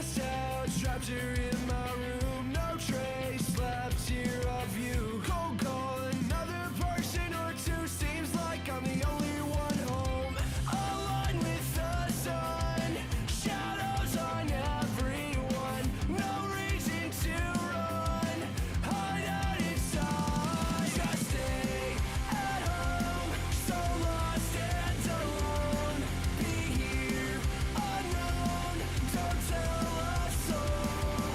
passed out, trapped here in my room. No trace left here of you. Cold gone, another person or two. Seems like I'm the only one home. Aligned with the sun, shadows on everyone. No reason to run, hide out inside. Just stay at home, so lost and alone. Be here, unknown, don't tell a soul.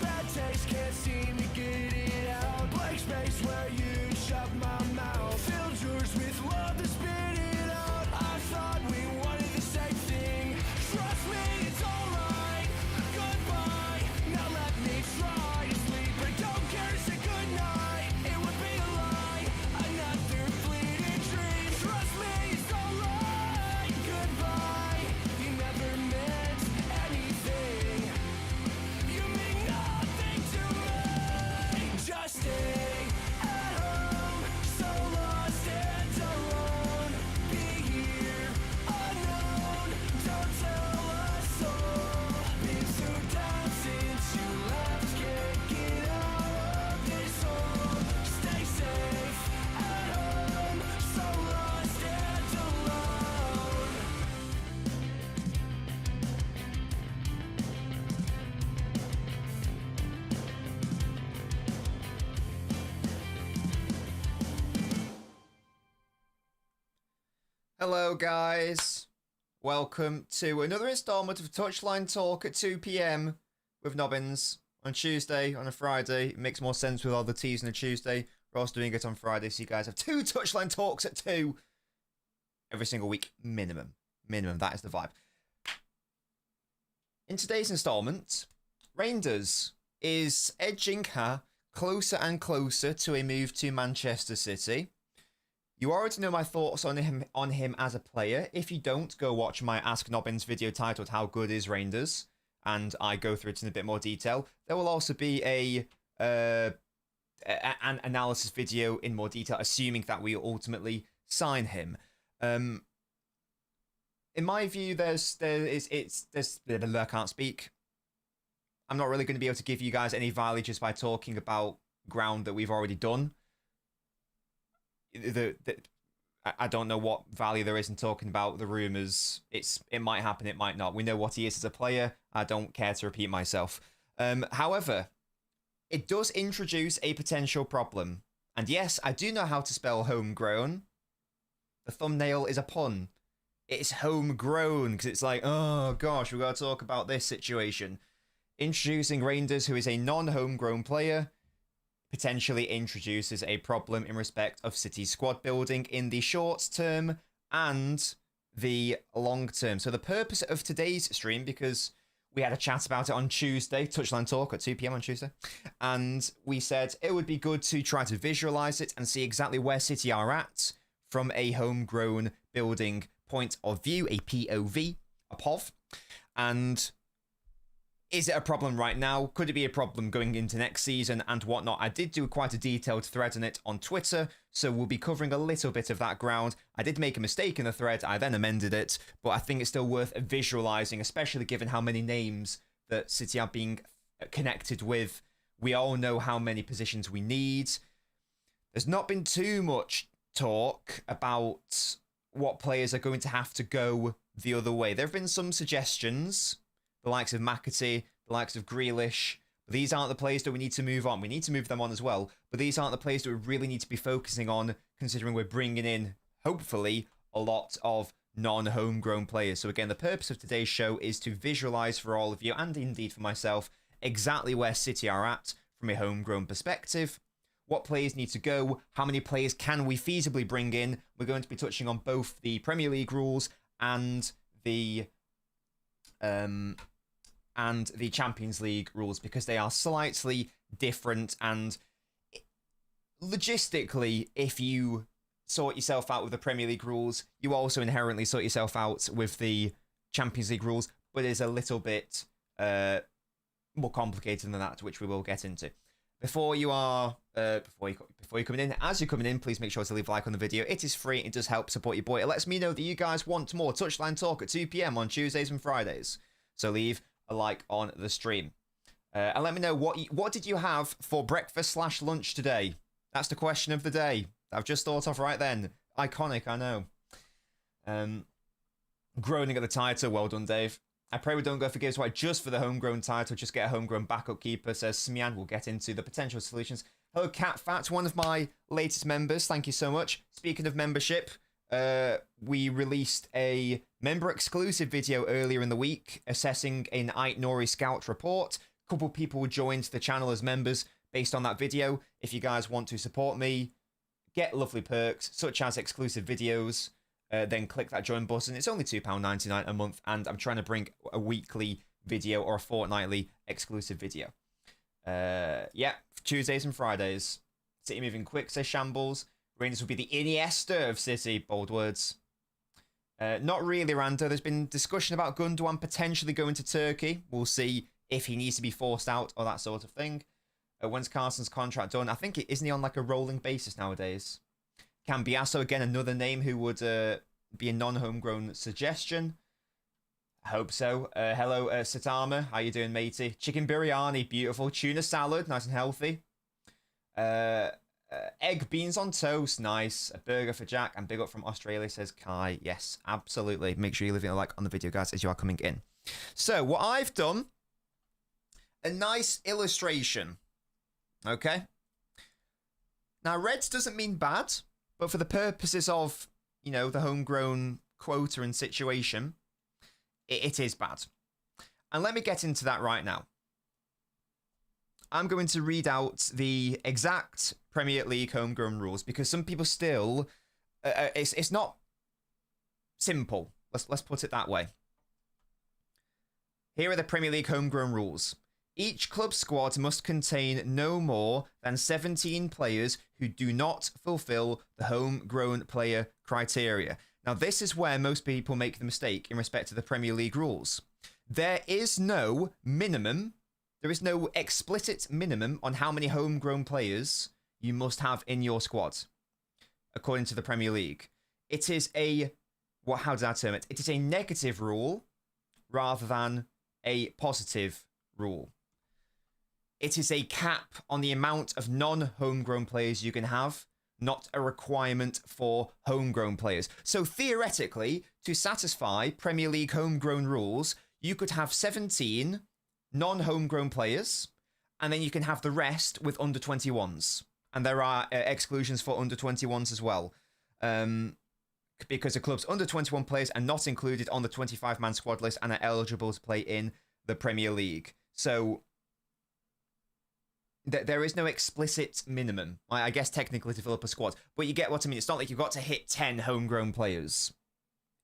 Bad taste, can't seem to get it out. Blank space where you shut my mouth. Filled yours with love to spit it out. I thought we wanted the same thing. Trust me, it's alright. Goodbye, now let me try to sleep. I don't care to say goodnight. It would be a lie, another fleeting dream. Trust me, it's alright. Goodbye, you never meant anything. You mean nothing to me. Just stay at home, so lost and alone. Be here, unknown, don't tell a soul. Been so down since you left, can't get out of this hole. Stay safe at home, so lost and alone. Hello guys, welcome to another installment of Touchline Talk at 2 PM with Nobbins on Tuesday, on a Friday. It makes more sense with all the teas on a Tuesday. We're also doing it on Friday, so you guys have 2 Touchline Talks at 2 every single week, minimum. That is the vibe. In today's installment, Reinders is edging her closer and closer to a move to Manchester City. You already know my thoughts on him as a player. If you don't, go watch my Ask Nobbins video titled How Good is Reinders? And I go through it in a bit more detail. There will also be an analysis video in more detail, assuming that we ultimately sign him. In my view, I can't speak. I'm not really going to be able to give you guys any value just by talking about ground that we've already done. I don't know what value there is in talking about the rumours. It might happen, it might not. We know what he is as a player. I don't care to repeat myself. However, it does introduce a potential problem. And yes, I do know how to spell homegrown. The thumbnail is a pun. It's homegrown, because it's like, oh gosh, we've got to talk about this situation. Introducing Reinders, who is a non-homegrown player, potentially introduces a problem in respect of City's squad building in the short term and the long term. So the purpose of today's stream, because we had a chat about it on Tuesday, Touchline Talk at 2 PM on Tuesday, and we said it would be good to try to visualize it and see exactly where City are at from a homegrown building point of view, a POV, a POV, and is it a problem right now? Could it be a problem going into next season and whatnot? I did do quite a detailed thread on it on Twitter, so we'll be covering a little bit of that ground. I did make a mistake in the thread, I then amended it, but I think it's still worth visualizing, especially given how many names that City are being connected with. We all know how many positions we need. There's not been too much talk about what players are going to have to go the other way. There have been some suggestions, the likes of McAtee, the likes of Grealish. But these aren't the players that we need to move on. We need to move them on as well. But these aren't the players that we really need to be focusing on, considering we're bringing in, hopefully, a lot of non-homegrown players. So again, the purpose of today's show is to visualize for all of you, and indeed for myself, exactly where City are at from a homegrown perspective. What players need to go? How many players can we feasibly bring in? We're going to be touching on both the Premier League rules and the Champions League rules, because they are slightly different, and logistically, if you sort yourself out with the Premier League rules, you also inherently sort yourself out with the Champions League rules, but it's a little bit more complicated than that, which we will get into. Before you're coming in, as you're coming in, please make sure to leave a like on the video. It is free. It does help support your boy. It lets me know that you guys want more Touchline Talk at 2 PM on Tuesdays and Fridays. So leave a like on the stream. And let me know what did you have for breakfast / lunch today? That's the question of the day. I've just thought of right then. Iconic, I know. Groaning at the title. Well done, Dave. I pray we don't go for Gibbs White just for the homegrown title. Just get a homegrown backup keeper, says Smian. We'll get into the potential solutions. Hello, Cat Fat, one of my latest members. Thank you so much. Speaking of membership, we released a member-exclusive video earlier in the week assessing an Ait Nori Scout report. A couple people joined the channel as members based on that video. If you guys want to support me, get lovely perks such as exclusive videos, then click that join button. It's only £2.99 a month, and I'm trying to bring a weekly video or a fortnightly exclusive video. Yeah, Tuesdays and Fridays. City moving quick, says Shambles. Rangers will be the Iniesta of City. Bold words. Not really, Rando. There's been discussion about Gundogan potentially going to Turkey. We'll see if he needs to be forced out or that sort of thing. When's Carson's contract done? I think isn't he on like a rolling basis nowadays? Cambiasso, again, another name who would be a non-homegrown suggestion. I hope so. Hello, Satama. How you doing, matey? Chicken biryani, beautiful. Tuna salad, nice and healthy. Egg beans on toast, nice. A burger for Jack, and big up from Australia, says Kai. Yes, absolutely. Make sure you leave a like on the video, guys, as you are coming in. So, what I've done, a nice illustration. Okay? Now, reds doesn't mean bad. But for the purposes of, you know, the homegrown quota and situation, it is bad. And let me get into that right now. I'm going to read out the exact Premier League homegrown rules because some people still, it's not simple. Let's put it that way. Here are the Premier League homegrown rules. Each club squad must contain no more than 17 players who do not fulfill the homegrown player criteria. Now, this is where most people make the mistake in respect to the Premier League rules. There is no minimum, there is no explicit minimum on how many homegrown players you must have in your squad, according to the Premier League. It is a, how did I term it? It is a negative rule rather than a positive rule. It is a cap on the amount of non-homegrown players you can have, not a requirement for homegrown players. So theoretically, to satisfy Premier League homegrown rules, you could have 17 non-homegrown players, and then you can have the rest with under 21s. And there are exclusions for under 21s as well. Because the club's under 21 players are not included on the 25-man squad list and are eligible to play in the Premier League. So there is no explicit minimum, I guess, technically to fill up a squad. But you get what I mean. It's not like you've got to hit 10 homegrown players.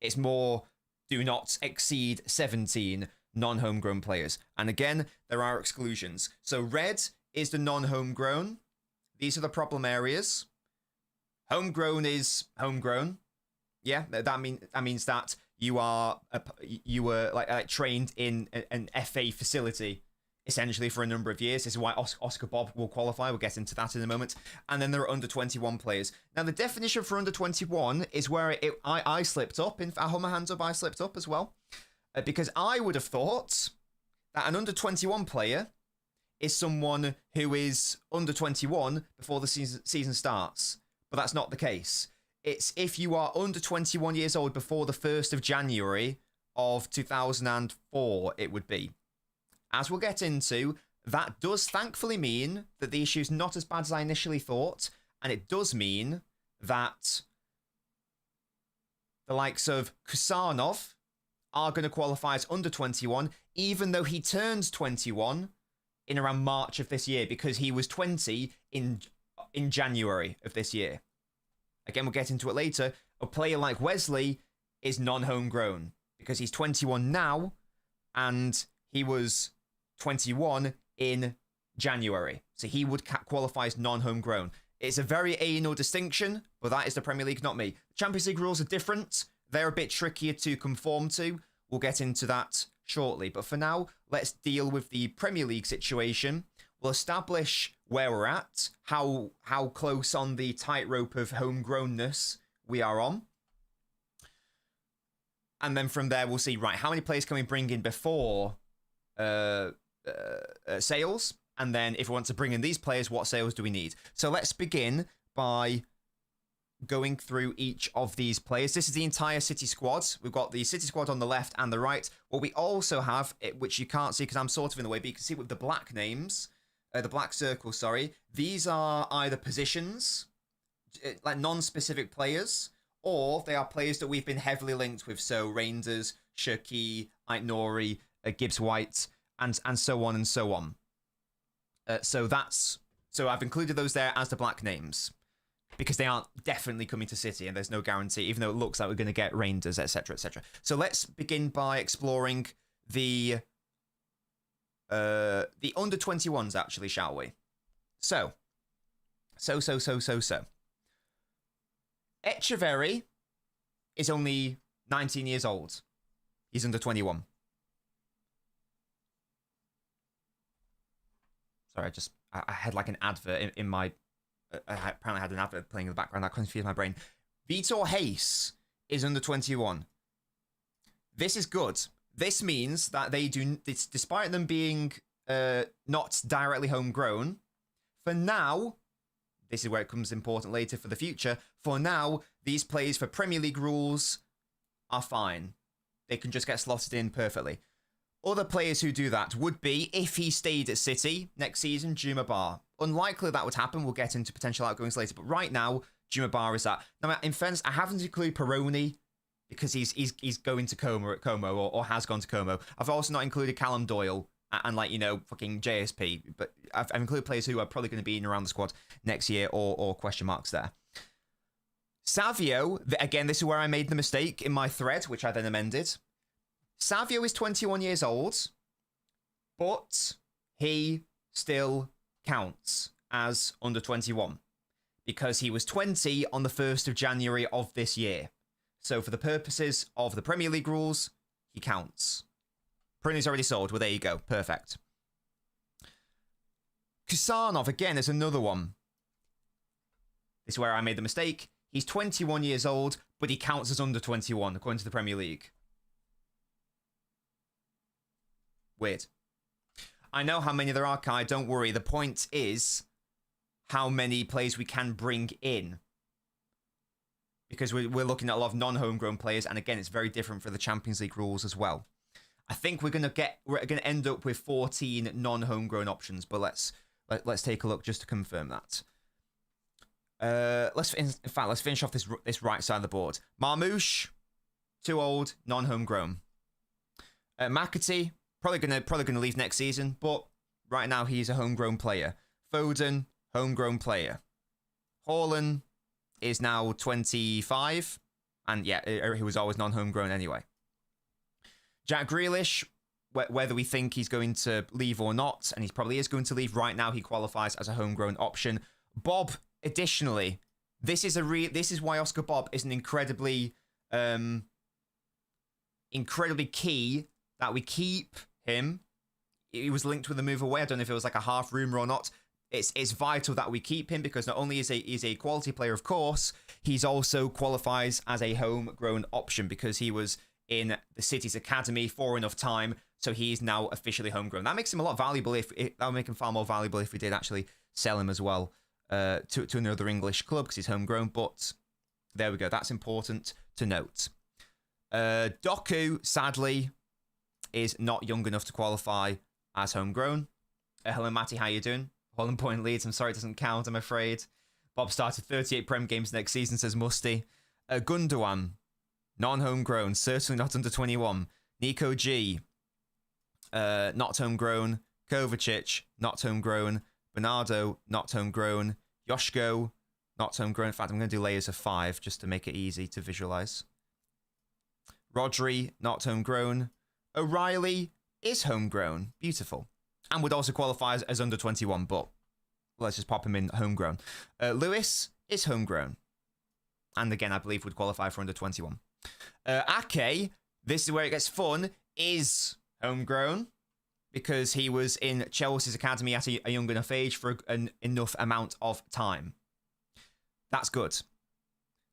It's more, do not exceed 17 non-homegrown players. And again, there are exclusions. So red is the non-homegrown. These are the problem areas. Homegrown is homegrown. Yeah, that means that you were like trained in an FA facility essentially for a number of years. This is why Oscar Bob will qualify. We'll get into that in a moment. And then there are under 21 players. Now, the definition for under 21 is where I slipped up. I hold my hands up, I slipped up as well. Because I would have thought that an under 21 player is someone who is under 21 before the season starts. But that's not the case. It's if you are under 21 years old before the 1st of January of 2004, it would be. As we'll get into, that does thankfully mean that the issue is not as bad as I initially thought, and it does mean that the likes of Kusanov are going to qualify as under 21, even though he turns 21 in around March of this year, because he was 20 in January of this year. Again, we'll get into it later. A player like Wesley is non-homegrown because he's 21 now, and he was 21 in January. So he would qualify as non-homegrown. It's a very anal distinction, but that is the Premier League, not me. Champions League rules are different. They're a bit trickier to conform to. We'll get into that shortly. But for now, let's deal with the Premier League situation. We'll establish where we're at, how close on the tightrope of homegrownness we are on. And then from there, we'll see, right, how many players can we bring in before sales. And then if we want to bring in these players, what sales do we need? So let's begin by going through each of these players. This is the entire City squad. We've got the City squad on the left and the right. What we also have, which you can't see because I'm sort of in the way, but you can see with the black names, the black circles, sorry. These are either positions, like non-specific players, or they are players that we've been heavily linked with. So Reinders, Shirky, Aitnori, Gibbs White, and so on and so on. So I've included those there as the black names because they aren't definitely coming to City and there's no guarantee, even though it looks like we're going to get Reinders, etc., etc. So let's begin by exploring the under 21s actually, shall we? So. Echeverry is only 19 years old. He's under 21. Sorry, I had like an advert in my... I apparently had an advert playing in the background. That confused my brain. Vitor Hayes is under 21. This is good. This means that they do... Despite them being not directly homegrown, for now... This is where it comes important later for the future. For now, these players for Premier League rules are fine. They can just get slotted in perfectly. Other players who do that would be, if he stayed at City next season, Juma Bar. Unlikely that would happen. We'll get into potential outgoings later. But right now, Juma Bar is that. Now, in fairness, I haven't included Peroni because he's going to Como at Como or has gone to Como. I've also not included Callum Doyle and fucking JSP. But I've included players who are probably going to be in around the squad next year or question marks there. Savio, again, this is where I made the mistake in my thread, which I then amended. Savio is 21 years old, but he still counts as under 21 because he was 20 on the 1st of January of this year. So for the purposes of the Premier League rules, he counts. Peroni's already sold. Well, there you go. Perfect. Kusanov, again, is another one. This is where I made the mistake. He's 21 years old, but he counts as under 21, according to the Premier League. Weird. I know how many there are, Kai. Don't worry. The point is how many players we can bring in. Because we're looking at a lot of non-homegrown players, and again, it's very different for the Champions League rules as well. I think we're gonna end up with 14 non-homegrown options, but let's take a look just to confirm that. Let's finish off this right side of the board. Marmouche, too old, non-homegrown. McAtee, probably gonna leave next season, but right now he's a homegrown player. Foden, homegrown player. Haaland is now 25, and yeah, he was always non-homegrown anyway. Jack Grealish, whether we think he's going to leave or not, and he probably is going to leave right now, he qualifies as a homegrown option. Bob, additionally, this is why Oscar Bob is an incredibly key that we keep him. He was linked with a move away. I don't know if it was like a half rumor or not. It's vital that we keep him because not only is he a quality player, of course, he's also qualifies as a homegrown option because he was in the City's academy for enough time, so he's now officially homegrown. That makes him a lot valuable. That would make him far more valuable if we did actually sell him as well to another English club because he's homegrown. But there we go. That's important to note. Doku, sadly, is not young enough to qualify as homegrown. Hello, Matty. How you doing? Holland Point Leeds. I'm sorry it doesn't count, I'm afraid. Bob started 38 Prem games next season, says Musty. Gundogan, non-homegrown, certainly not under 21. Nico G, not homegrown. Kovacic, not homegrown. Bernardo, not homegrown. Yoshko, not homegrown. In fact, I'm going to do layers of 5 just to make it easy to visualize. Rodri, not homegrown. O'Reilly is homegrown. Beautiful. And would also qualify as under 21, but let's just pop him in homegrown. Lewis is homegrown. And again, I believe would qualify for under 21. Ake, this is where it gets fun, is homegrown because he was in Chelsea's academy at a young enough age for an enough amount of time. That's good.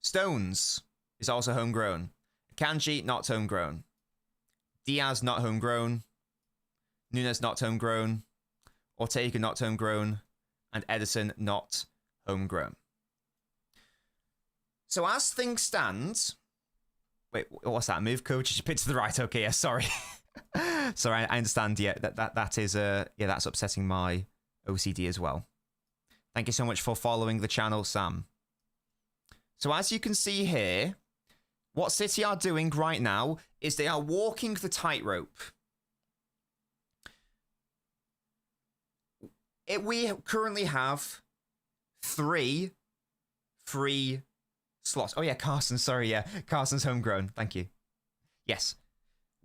Stones is also homegrown. Kanji, not homegrown. Diaz, not homegrown. Nunes not homegrown, Ortega not homegrown, and Edison not homegrown. So as things stand, wait, what's that? Move coach? You picked to the right. Okay, yeah, sorry. Sorry, I understand. Yeah, that is yeah, that's upsetting my OCD as well. Thank you so much for following the channel, Sam. So as you can see here, what City are doing right now is they are walking the tightrope. We currently have 3 free slots. Oh yeah, Carson, sorry, yeah. Carson's homegrown, thank you. Yes.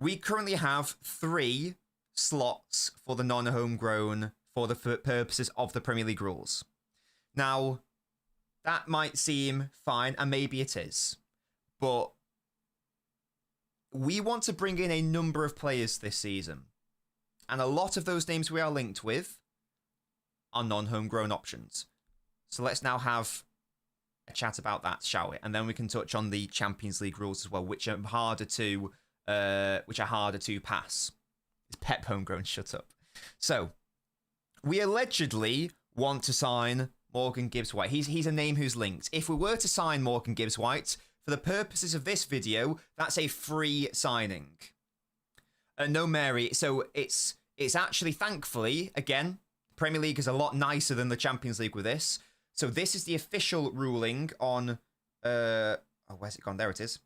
We currently have 3 slots for the non-homegrown for the purposes of the Premier League rules. Now, that might seem fine, and maybe it is. But we want to bring in a number of players this season. And a lot of those names we are linked with are non-homegrown options. So let's now have a chat about that, shall we? And then we can touch on the Champions League rules as well, which are harder to pass. Is Pep homegrown? Shut up. So we allegedly want to sign Morgan Gibbs-White. He's a name who's linked. If we were to sign Morgan Gibbs-White, for the purposes of this video, that's a free signing. No, Mary. So it's actually, thankfully, again, Premier League is a lot nicer than the Champions League with this. So this is the official ruling on oh, where's it gone? There it is.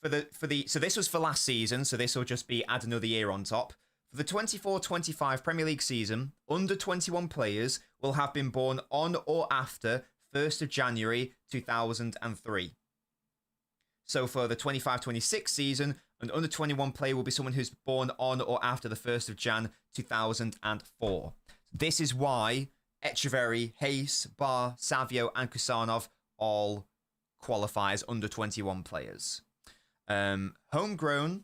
So this was for last season, so this will just be add another year on top. For the 24-25 Premier League season, under 21 players will have been born on or after 1st of January 2003. So for the 25-26 season, an under 21 player will be someone who's born on or after the 1st of Jan 2004. This is why Echeverry, Hayes, Barr, Savio, and Kusanov all qualify as under 21 players. Homegrown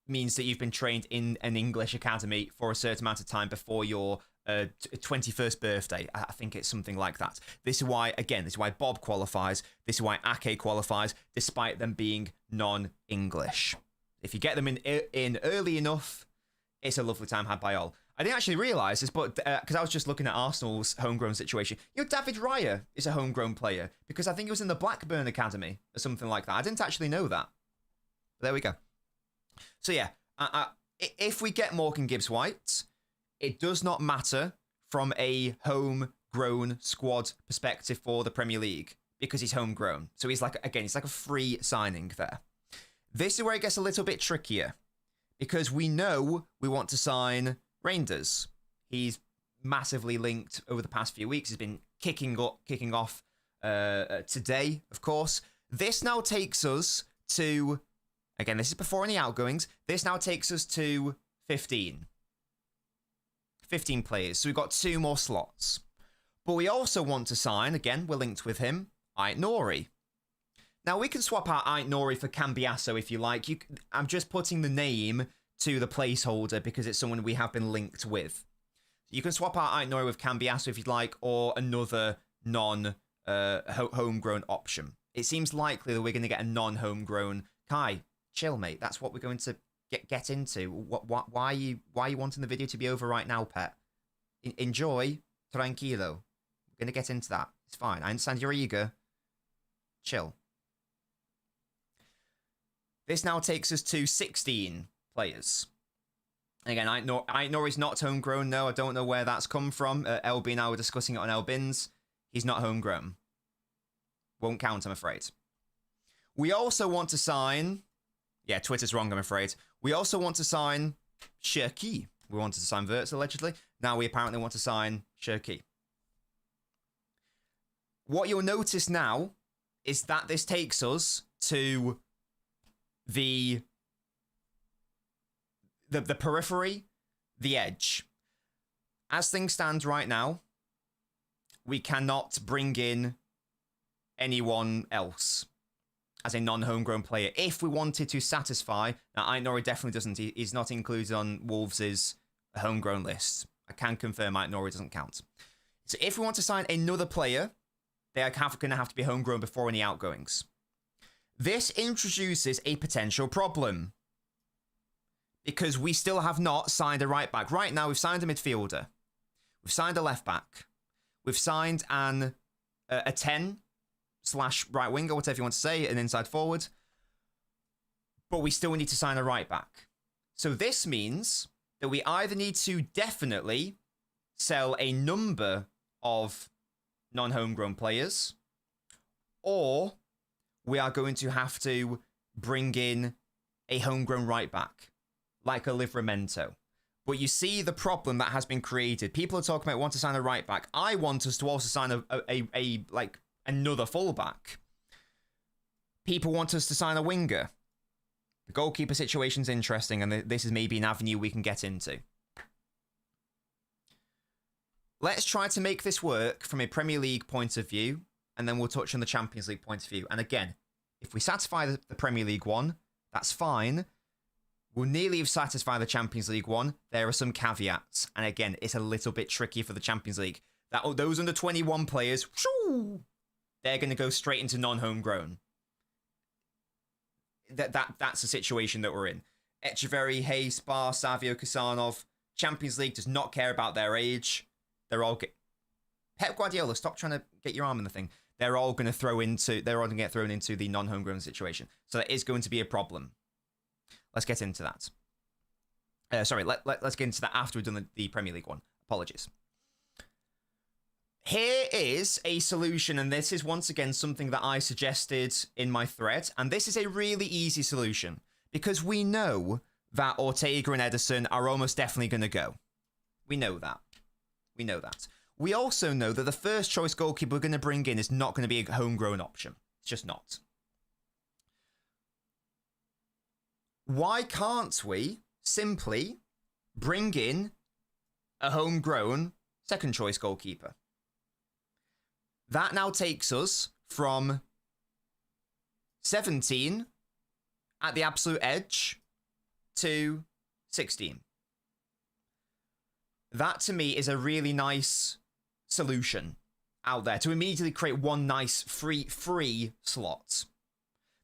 means that you've been trained in an English academy for a certain amount of time before your 21st birthday. I think it's something like that. This is why, again, this is why Bob qualifies. This is why Ake qualifies, despite them being non-English. If you get them in early enough, it's a lovely time had by all. I didn't actually realise this, but because I was just looking at Arsenal's homegrown situation. You know, David Raya is a homegrown player because I think he was in the Blackburn Academy or something like that. I didn't actually know that. But there we go. So yeah, if we get Morgan Gibbs-White, it does not matter from a homegrown squad perspective for the Premier League because he's homegrown. So he's like, again, it's like a free signing there. This is where it gets a little bit trickier because we know we want to sign Reinders. He's massively linked over the past few weeks. He's been kicking off today, of course. This now takes us to, again, this is before any outgoings. This now takes us to 15. 15 players. So we've got 2 more slots. But we also want to sign, again, we're linked with him, Ait Nouri. Now, we can swap out Ait Nouri for Cambiasso if you like. I'm just putting the name to the placeholder because it's someone we have been linked with. You can swap out Ait Nouri with Cambiasso if you'd like, or another non-homegrown option. It seems likely that we're going to get a non-homegrown. Kai, chill, mate. That's what we're going to get into. Why are you wanting the video to be over right now, pet? Enjoy. Tranquilo. We're going to get into that. It's fine. I understand you're eager. Chill. This now takes us to 16 players. Again, Ait Nouri's not homegrown. No, I don't know where that's come from. LB and I were discussing it on LBins. He's not homegrown. Won't count, I'm afraid. We also want to sign... Yeah, Twitter's wrong, I'm afraid. We also want to sign Shirky. We wanted to sign Wirtz, allegedly. Now we apparently want to sign Shirky. What you'll notice now is that this takes us to the periphery, the edge. As things stand right now, we cannot bring in anyone else as a non-homegrown player. If we wanted to satisfy, now Ait Nouri definitely doesn't. He's not included on Wolves' homegrown list. I can confirm Ait Nouri doesn't count. So if we want to sign another player, they are going to have to be homegrown before any outgoings. This introduces a potential problem. because we still have not signed a right back. Right now, we've signed a midfielder. We've signed a left back. We've signed a 10 / right winger, whatever you want to say, an inside forward. But we still need to sign a right back. So this means that we either need to definitely sell a number of non-homegrown players, or we are going to have to bring in a homegrown right back, like a Livramento. But you see the problem that has been created. People are talking about want to sign a right back. I want us to also sign a like another fullback. People want us to sign a winger. The goalkeeper situation's interesting, and this is maybe an avenue we can get into. Let's try to make this work from a Premier League point of view, and then we'll touch on the Champions League point of view. And again, if we satisfy the Premier League one, that's fine. We'll nearly have satisfied the Champions League one. There are some caveats. And again, it's a little bit tricky for the Champions League. Those under 21 players, they're going to go straight into non-homegrown. That's the situation that we're in. Echeverry, Hayes, Bar, Savio, Kasanov. Champions League does not care about their age. They're all Pep Guardiola, stop trying to get your arm in the thing. They're all going to get thrown into the non-homegrown situation. So that is going to be a problem. Let's get into that. Let's get into that after we've done the Premier League one. Apologies. Here is a solution, and this is once again something that I suggested in my thread, and this is a really easy solution, because we know that Ortega and Ederson are almost definitely going to go. We know that. We also know that the first choice goalkeeper we're going to bring in is not going to be a homegrown option. It's just not. Why can't we simply bring in a homegrown second choice goalkeeper? That now takes us from 17 at the absolute edge to 16. That, to me, is a really nice solution out there to immediately create one nice free slot.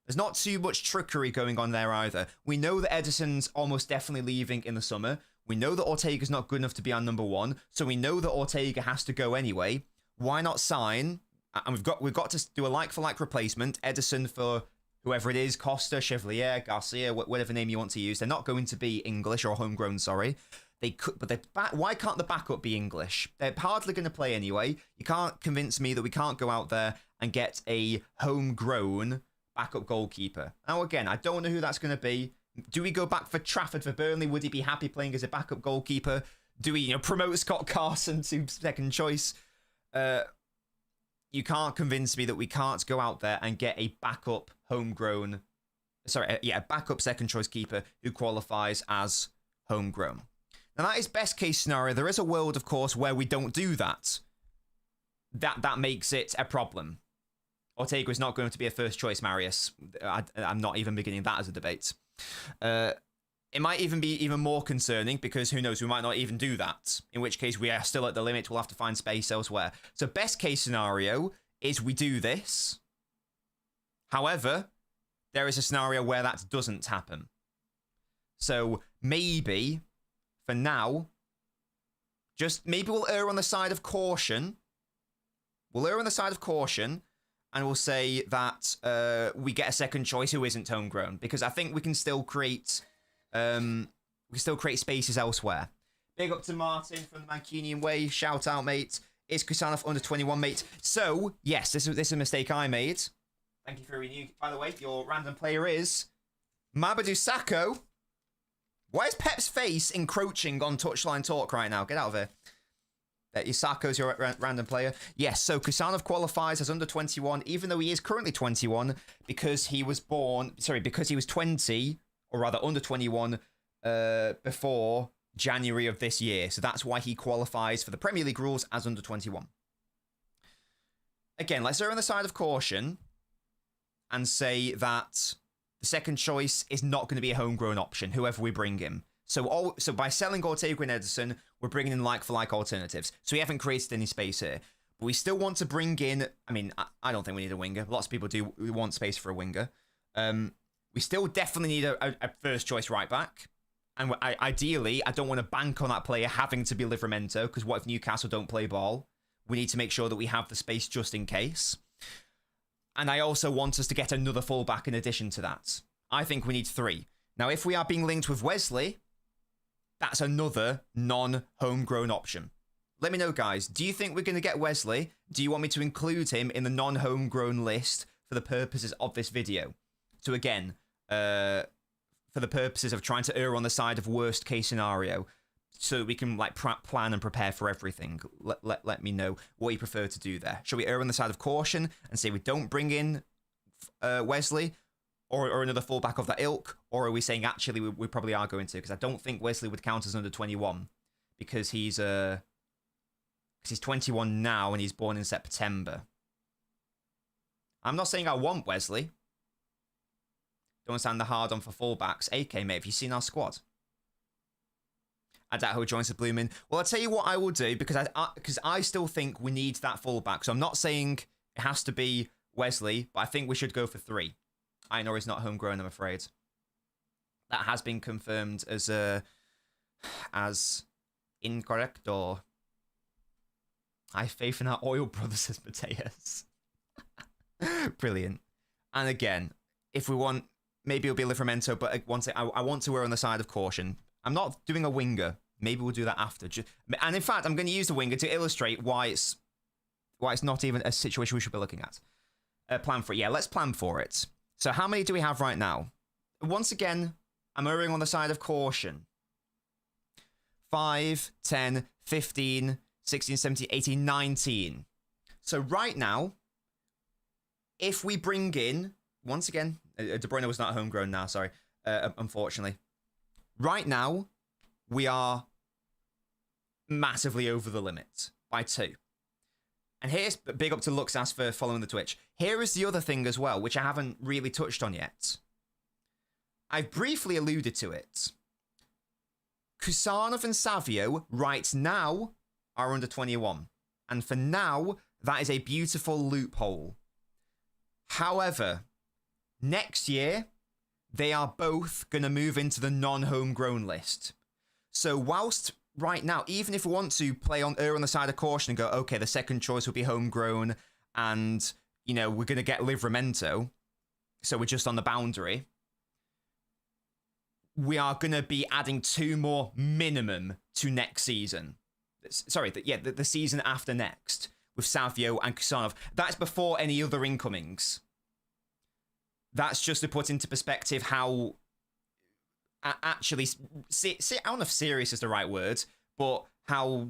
There's not too much trickery going on there either. We know that Ederson's almost definitely leaving in the summer. We know that Ortega's not good enough to be our number one, so we know that Ortega has to go anyway. Why not sign? And we've got to do a like-for-like replacement. Ederson for whoever it is, Costa, Chevalier, Garcia, whatever name you want to use. They're not going to be English or homegrown, sorry. They could, but why can't the backup be English? They're hardly going to play anyway. You can't convince me that we can't go out there and get a homegrown backup goalkeeper. Now, again, I don't know who that's going to be. Do we go back for Trafford for Burnley? Would he be happy playing as a backup goalkeeper? Do we, promote Scott Carson to second choice? You can't convince me that we can't go out there and get a backup a backup second choice keeper who qualifies as homegrown. Now, that is best case scenario. There is a world, of course, where we don't do that. That makes it a problem. Ortega is not going to be a first choice, Marius. I'm not even beginning that as a debate. It might even be even more concerning because who knows, we might not even do that. In which case we are still at the limit. We'll have to find space elsewhere. So best case scenario is we do this. However, there is a scenario where that doesn't happen. So maybe, for now, maybe we'll err on the side of caution. We'll err on the side of caution. And we'll say that we get a second choice who isn't homegrown, because I think we can still create spaces elsewhere. Big up to Martin from the Mancunian Way. Shout out, mate. Is Kusanov under 21, mate? So yes, this is a mistake I made. Thank you for renewing. By the way, your random player is Mamadou Sakho. Why is Pep's face encroaching on Touchline Talk right now? Get out of here. Isako's your random player. Yes, so Kusanov qualifies as under 21, even though he is currently 21, because he was 20, or rather under 21, before January of this year. So that's why he qualifies for the Premier League rules as under 21. Again, let's err on the side of caution and say that the second choice is not going to be a homegrown option, whoever we bring him. So by selling Ortega and Ederson, we're bringing in like-for-like alternatives. So we haven't created any space here. But we still want to bring in... I mean, I don't think we need a winger. Lots of people do. We want space for a winger. We still definitely need a first-choice right-back. And ideally, I don't want to bank on that player having to be Livramento, because what if Newcastle don't play ball? We need to make sure that we have the space just in case. And I also want us to get another fullback in addition to that. I think we need 3. Now, if we are being linked with Wesley, that's another non-homegrown option. Let me know, guys. Do you think we're going to get Wesley? Do you want me to include him in the non-homegrown list for the purposes of this video? So again, for the purposes of trying to err on the side of worst case scenario, so we can like plan and prepare for everything. Let me know what you prefer to do there. Shall we err on the side of caution and say we don't bring in Wesley or another fullback of that ilk? Or are we saying actually we probably are going to? Because I don't think Wesley would count as under 21 because he's 21 now and he's born in September. I'm not saying I want Wesley. Don't stand the hard on for fullbacks. AK, mate, have you seen our squad? I doubt who joins the Blooming. Well, I'll tell you what I will do, because I still think we need that fullback. So I'm not saying it has to be Wesley, but I think we should go for 3. I know he's not homegrown, I'm afraid. That has been confirmed as incorrect, or I have faith in our oil brothers, says Mateus. Brilliant. And again, if we want, maybe it'll be Livramento, but I want to err on the side of caution. I'm not doing a winger. Maybe we'll do that after. And in fact, I'm going to use the winger to illustrate why it's not even a situation we should be looking at. Plan for it. Yeah, let's plan for it. So how many do we have right now? Once again, I'm erring on the side of caution. 5, 10, 15, 16, 17, 18, 19. So right now, if we bring in, once again, De Bruyne was not homegrown now, sorry, unfortunately. Right now, we are massively over the limit by 2. And here's big up to Luxas for following the Twitch. Here is the other thing as well, which I haven't really touched on yet. I've briefly alluded to it. Kusanov and Savio right now are under 21. And for now, that is a beautiful loophole. However, next year, they are both going to move into the non-homegrown list. So whilst right now, even if we want to play on err on the side of caution and go, okay, the second choice will be homegrown and, you know, we're going to get Livramento, so we're just on the boundary, we are going to be adding 2 more minimum to next season. Sorry, the season after next with Savio and Kusanov. That's before any other incomings. That's just to put into perspective how actually, I don't know if serious is the right word, but how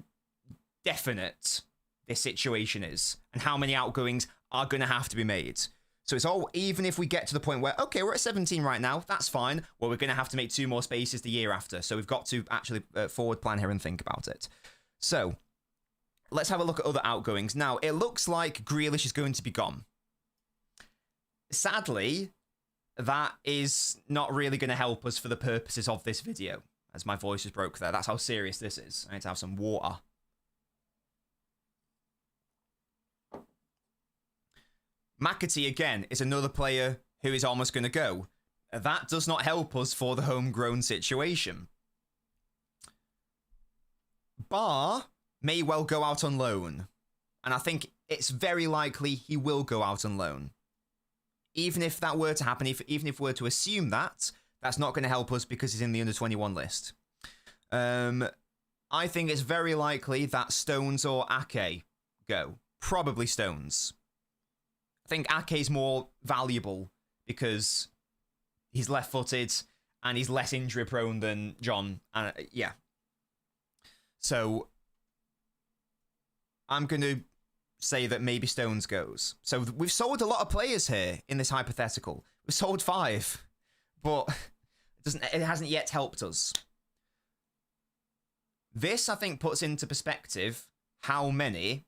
definite this situation is and how many outgoings are going to have to be made. So it's all, even if we get to the point where, okay, we're at 17 right now, that's fine. Well, we're going to have to make 2 more spaces the year after. So we've got to actually forward plan here and think about it. So let's have a look at other outgoings. Now, it looks like Grealish is going to be gone. Sadly, that is not really going to help us for the purposes of this video. As my voice just broke there. That's how serious this is. I need to have some water. McAtee, again, is another player who is almost going to go. That does not help us for the homegrown situation. Barr may well go out on loan. And I think it's very likely he will go out on loan. Even if that were to happen, even if we were to assume that, that's not going to help us because he's in the under-21 list. I think it's very likely that Stones or Ake go. Probably Stones. I think Ake's more valuable because he's left-footed and he's less injury-prone than John. Yeah. So I'm going to say that maybe Stones goes. So we've sold a lot of players here in this hypothetical. We've sold 5, but it hasn't yet helped us. This, I think, puts into perspective how many.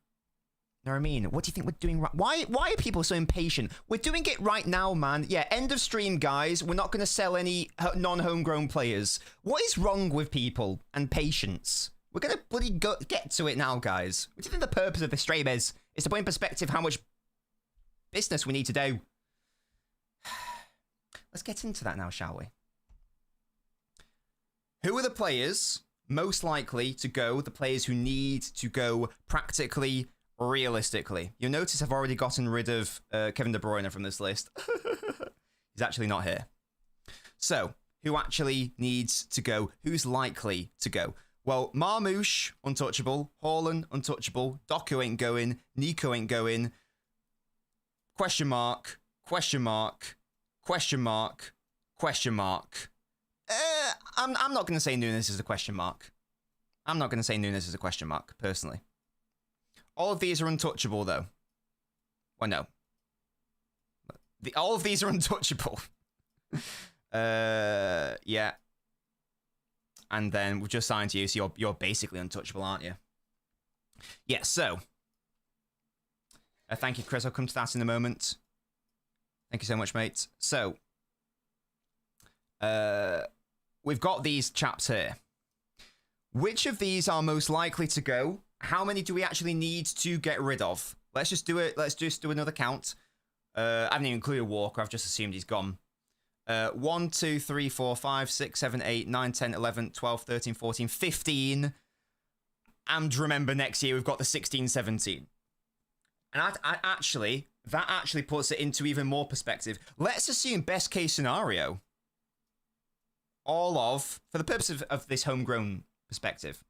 You know what I mean? What do you think we're doing right? Why are people so impatient? We're doing it right now, man. Yeah, end of stream, guys. We're not going to sell any non-homegrown players. What is wrong with people and patience? We're going to bloody get to it now, guys. What do you think the purpose of this stream is? It's to put in perspective how much business we need to do. Let's get into that now, shall we? Who are the players most likely to go, the players who need to go practically, realistically? You'll notice I've already gotten rid of Kevin De Bruyne from this list. He's actually not here. So, who actually needs to go? Who's likely to go? Well, Marmoush, untouchable. Haaland, untouchable. Doku ain't going. Nico ain't going. Question mark. Question mark. Question mark. Question mark. I'm not going to say Nunes is a question mark. I'm not going to say Nunes is a question mark, personally. All of these are untouchable, though. Well, no. All of these are untouchable. Yeah. And then we've just signed you, so you're basically untouchable, aren't you? Yeah, so. Thank you, Chris. I'll come to that in a moment. Thank you so much, mate. So. We've got these chaps here. Which of these are most likely to go? How many do we actually need to get rid of? Let's just do it. Let's just do another count. I haven't even included Walker. I've just assumed he's gone. 1, 2, 3, 4, 5, 6, 7, 8, 9, 10, 11, 12, 13, 14, 15. And remember, next year we've got the 16, 17. And that actually puts it into even more perspective. Let's assume best case scenario. For the purpose of this homegrown perspective.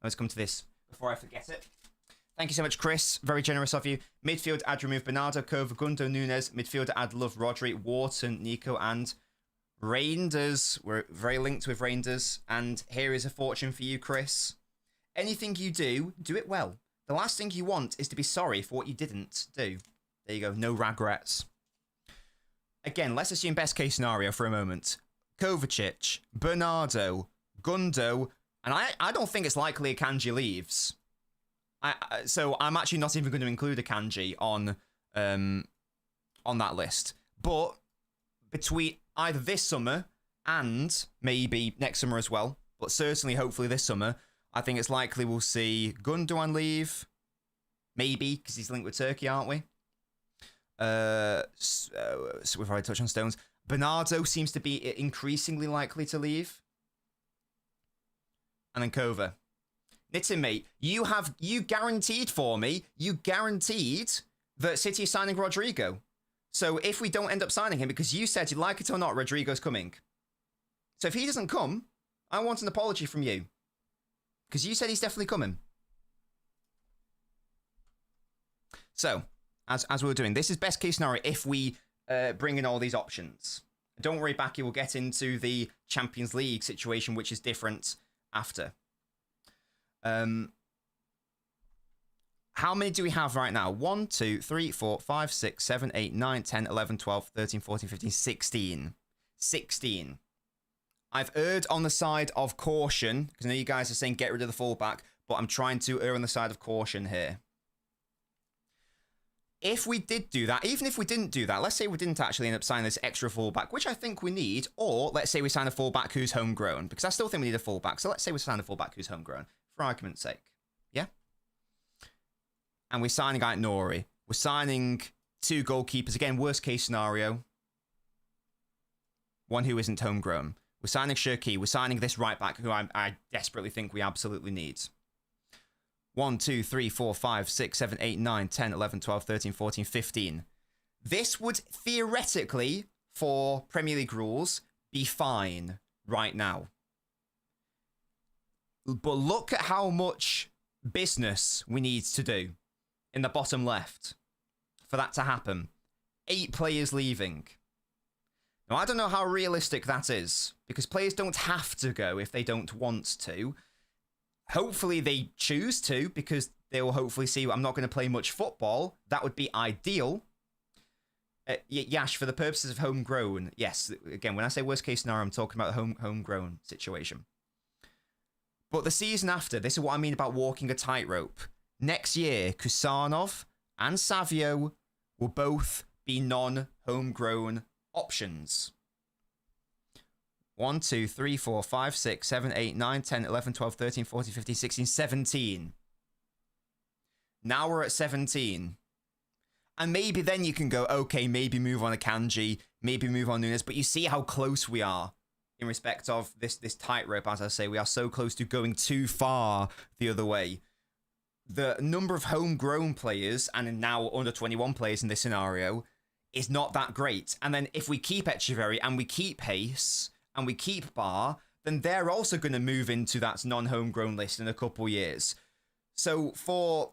Let's come to this before I forget it. Thank you so much, Chris. Very generous of you. Midfield, add remove Bernardo, Cove, Gundo, Nunes. Midfield, add Love, Rodri, Wharton, Nico, and Reinders. We're very linked with Reinders. And here is a fortune for you, Chris. Anything you do, do it well. The last thing you want is to be sorry for what you didn't do. There you go. No regrets. Again, let's assume best case scenario for a moment. Kovacic, Bernardo, Gundo, and I don't think it's likely Akanji leaves. So I'm actually not even going to include Akanji on that list. But between either this summer and maybe next summer as well, but certainly hopefully this summer, I think it's likely we'll see Gundogan leave. Maybe, because he's linked with Turkey, aren't we? So we've already touched on Stones. Bernardo seems to be increasingly likely to leave. And then Kova. Nitin, mate, you guaranteed for me, you guaranteed that City is signing Rodrigo. So if we don't end up signing him, because you said you like it or not, Rodrigo's coming. So if he doesn't come, I want an apology from you. Because you said he's definitely coming. So, as we were doing, this is best case scenario if we bring in all these options. Don't worry, Baki, we'll get into the Champions League situation, which is different after. How many do we have right now? 1, 2, 3, 4, 5, 6, 7, 8, 9, 10, 11, 12, 13, 14, 15, 16. 16. I've erred on the side of caution, because I know you guys are saying get rid of the fullback, but I'm trying to err on the side of caution here. If we did do that, even if we didn't do that, let's say we didn't actually end up signing this extra fullback, which I think we need, or let's say we sign a fullback who's homegrown, because I still think we need a fullback. So let's say we sign a fullback who's homegrown, for argument's sake. Yeah? And we're signing out Nori. We're signing 2 goalkeepers. Again, worst case scenario. One who isn't homegrown. We're signing Shirky. We're signing this right back who I desperately think we absolutely need. 1, 2, 3, 4, 5, 6, 7, 8, 9, 10, 11, 12, 13, 14, 15. This would theoretically, for Premier League rules, be fine right now. But look at how much business we need to do in the bottom left for that to happen. 8 players leaving. Now, I don't know how realistic that is, because players don't have to go if they don't want to. Hopefully they choose to, because they will hopefully see I'm not going to play much football. That would be ideal. Yash, for the purposes of homegrown, yes, again, when I say worst case scenario, I'm talking about the homegrown situation. But the season after, this is what I mean about walking a tightrope. Next year, Kusanov and Savio will both be non-homegrown options. 1, 2, 3, 4, 5, 6, 7, 8, 9, 10, 11, 12, 13, 14, 15, 16, 17. Now we're at 17. And maybe then you can go, okay, maybe move on Akanji, maybe move on Nunes, but you see how close we are in respect of this tightrope. As I say, we are so close to going too far the other way. The number of homegrown players and now under 21 players in this scenario is not that great. And then if we keep Echeverry and we keep Hayes and we keep Barr, then they're also going to move into that non-homegrown list in a couple years. So for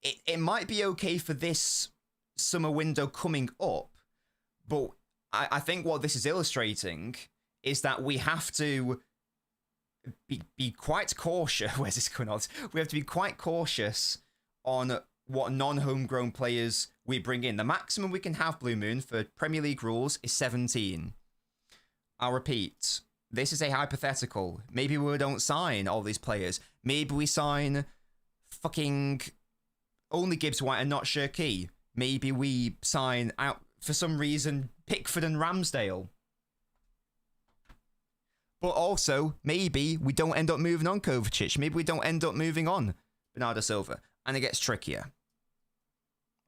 it might be okay for this summer window coming up, but I think what this is illustrating is that we have to be quite cautious. Where's this going on? We have to be quite cautious on what non-homegrown players we bring in. The maximum we can have, Blue Moon, for Premier League rules is 17. I'll repeat. This is a hypothetical. Maybe we don't sign all these players. Maybe we sign fucking only Gibbs White and not Shirky. Maybe we sign out, for some reason, Pickford and Ramsdale. But also, maybe we don't end up moving on Kovacic. Maybe we don't end up moving on Bernardo Silva. And it gets trickier.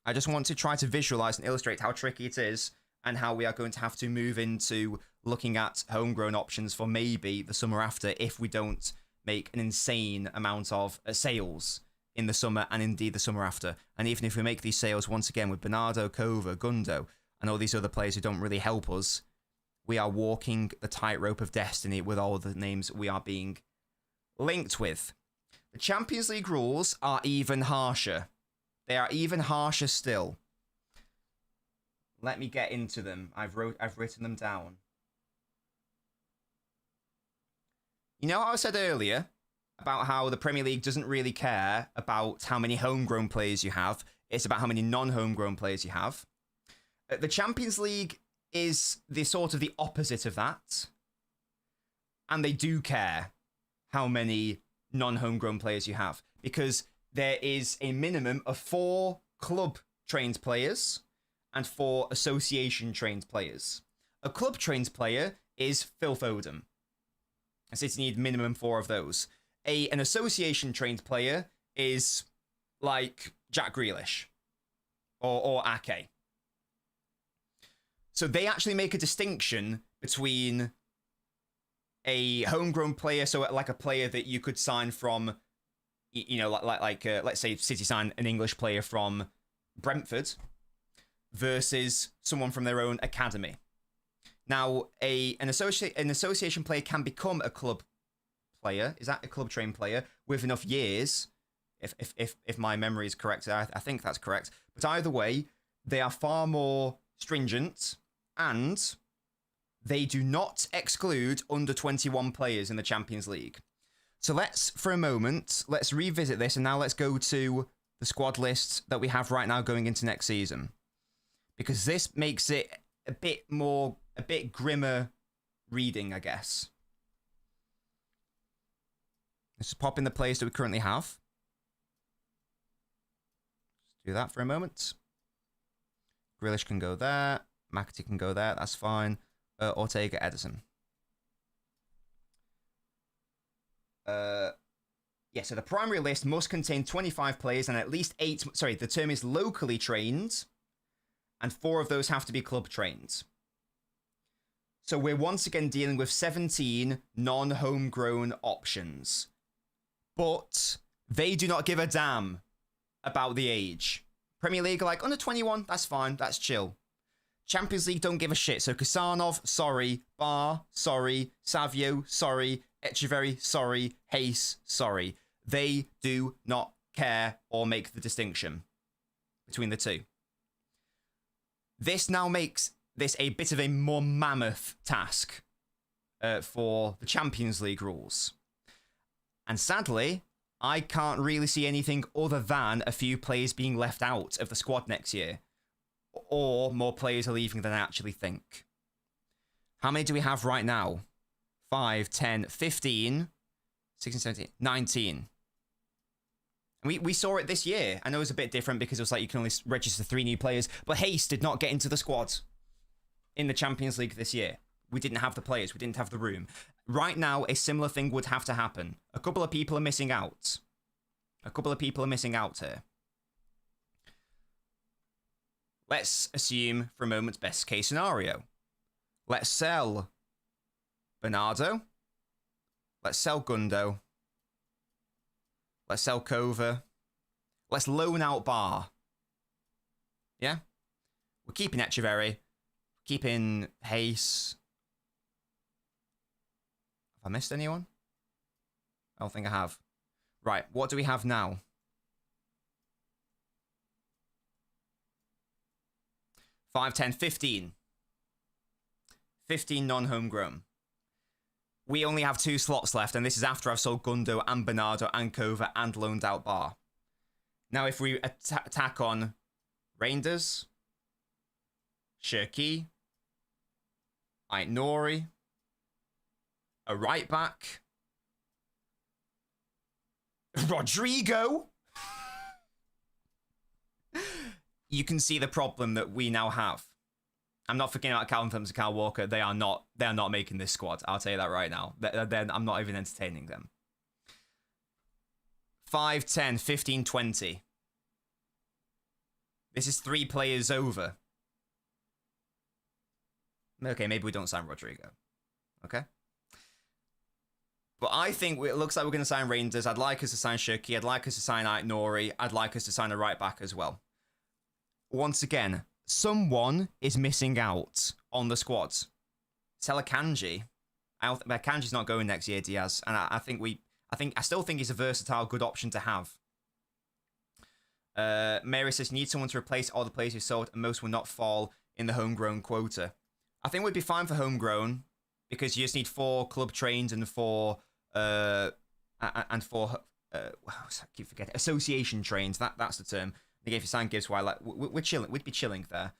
I just want to try to visualize and illustrate how tricky it is and how we are going to have to move into looking at homegrown options for maybe the summer after if we don't make an insane amount of sales in the summer and indeed the summer after. And even if we make these sales once again with Bernardo, Kova, Gundo, and all these other players who don't really help us, we are walking the tightrope of destiny with all the names we are being linked with. The Champions League rules are even harsher. They are even harsher still. Let me get into them. I've written them down. You know how I said earlier about how the Premier League doesn't really care about how many homegrown players you have. It's about how many non-homegrown players you have. The Champions League is the sort of the opposite of that. And they do care how many non-homegrown players you have, because there is a minimum of 4 club-trained players and 4 association-trained players. A club-trained player is Phil Foden. And City need minimum 4 of those. An association-trained player is like Jack Grealish or Ake. So they actually make a distinction between a homegrown player, so like a player that you could sign from, you know, like let's say City sign an English player from Brentford, versus someone from their own academy. Now, an association player can become a club player. Is that a club trained player with enough years? If my memory is correct, I think that's correct. But either way, they are far more stringent, and they do not exclude under 21 players in the Champions League. So for a moment, let's revisit this, and now let's go to the squad list that we have right now going into next season. Because this makes it a bit grimmer reading, I guess. Let's just pop in the players that we currently have. Let's do that for a moment. Grealish can go there. McAtee can go there. That's fine. Ortega, Ederson. Yeah, so the primary list must contain 25 players and at least 8... Sorry, the term is locally trained, and 4 of those have to be club trained. So we're once again dealing with 17 non-homegrown options. But they do not give a damn about the age. Premier League are like, under 21, that's fine, that's chill. Champions League don't give a shit. So Kasanov, sorry. Barr, sorry. Savio, sorry. Echeverry, sorry. Hayes, sorry. They do not care or make the distinction between the two. This now makes this a bit of a more mammoth task for the Champions League rules. And sadly, I can't really see anything other than a few players being left out of the squad next year. Or more players are leaving than I actually think. How many do we have right now? 5, 10, 15, 16, 17, 19. And we saw it this year. I know it was a bit different because it was like you can only register 3 new players. But Hayes did not get into the squad in the Champions League this year. We didn't have the players. We didn't have the room. Right now, a similar thing would have to happen. A couple of people are missing out. A couple of people are missing out here. Let's assume for a moment best case scenario. Let's sell Bernardo. Let's sell Gundo. Let's sell Kova. Let's loan out Bar. Yeah? We're keeping Echeverry. Keeping Hayes. Have I missed anyone? I don't think I have. Right, what do we have now? 5, 10, 15. 15 non-homegrown. We only have 2 slots left, and this is after I've sold Gundo and Bernardo and Kova and loaned out Bar. Now, if we attack on Reinders, Shirky, Nori, a right back, Rodrigo, you can see the problem that we now have. I'm not forgetting about Calvin Phillips and Kyle Walker. They are not making this squad. I'll tell you that right now. I'm not even entertaining them. 5, 10, 15, 20. This is 3 players over. Okay, maybe we don't sign Rodrigo. Okay. But I think it looks like we're going to sign Reinders. I'd like us to sign Shirky. I'd like us to sign Nori. I'd like us to sign a right back as well. Once again, someone is missing out on the squad. Sell Akanji. Akanji's not going next year, Diaz, and I still think he's a versatile, good option to have. Mary says, you need someone to replace all the players you sold, and most will not fall in the homegrown quota. I think we'd be fine for homegrown because you just need 4 club trained and 4 I keep forgetting, association trained. That's the term. If you sign Gibbs, we're chilling. We'd be chilling there.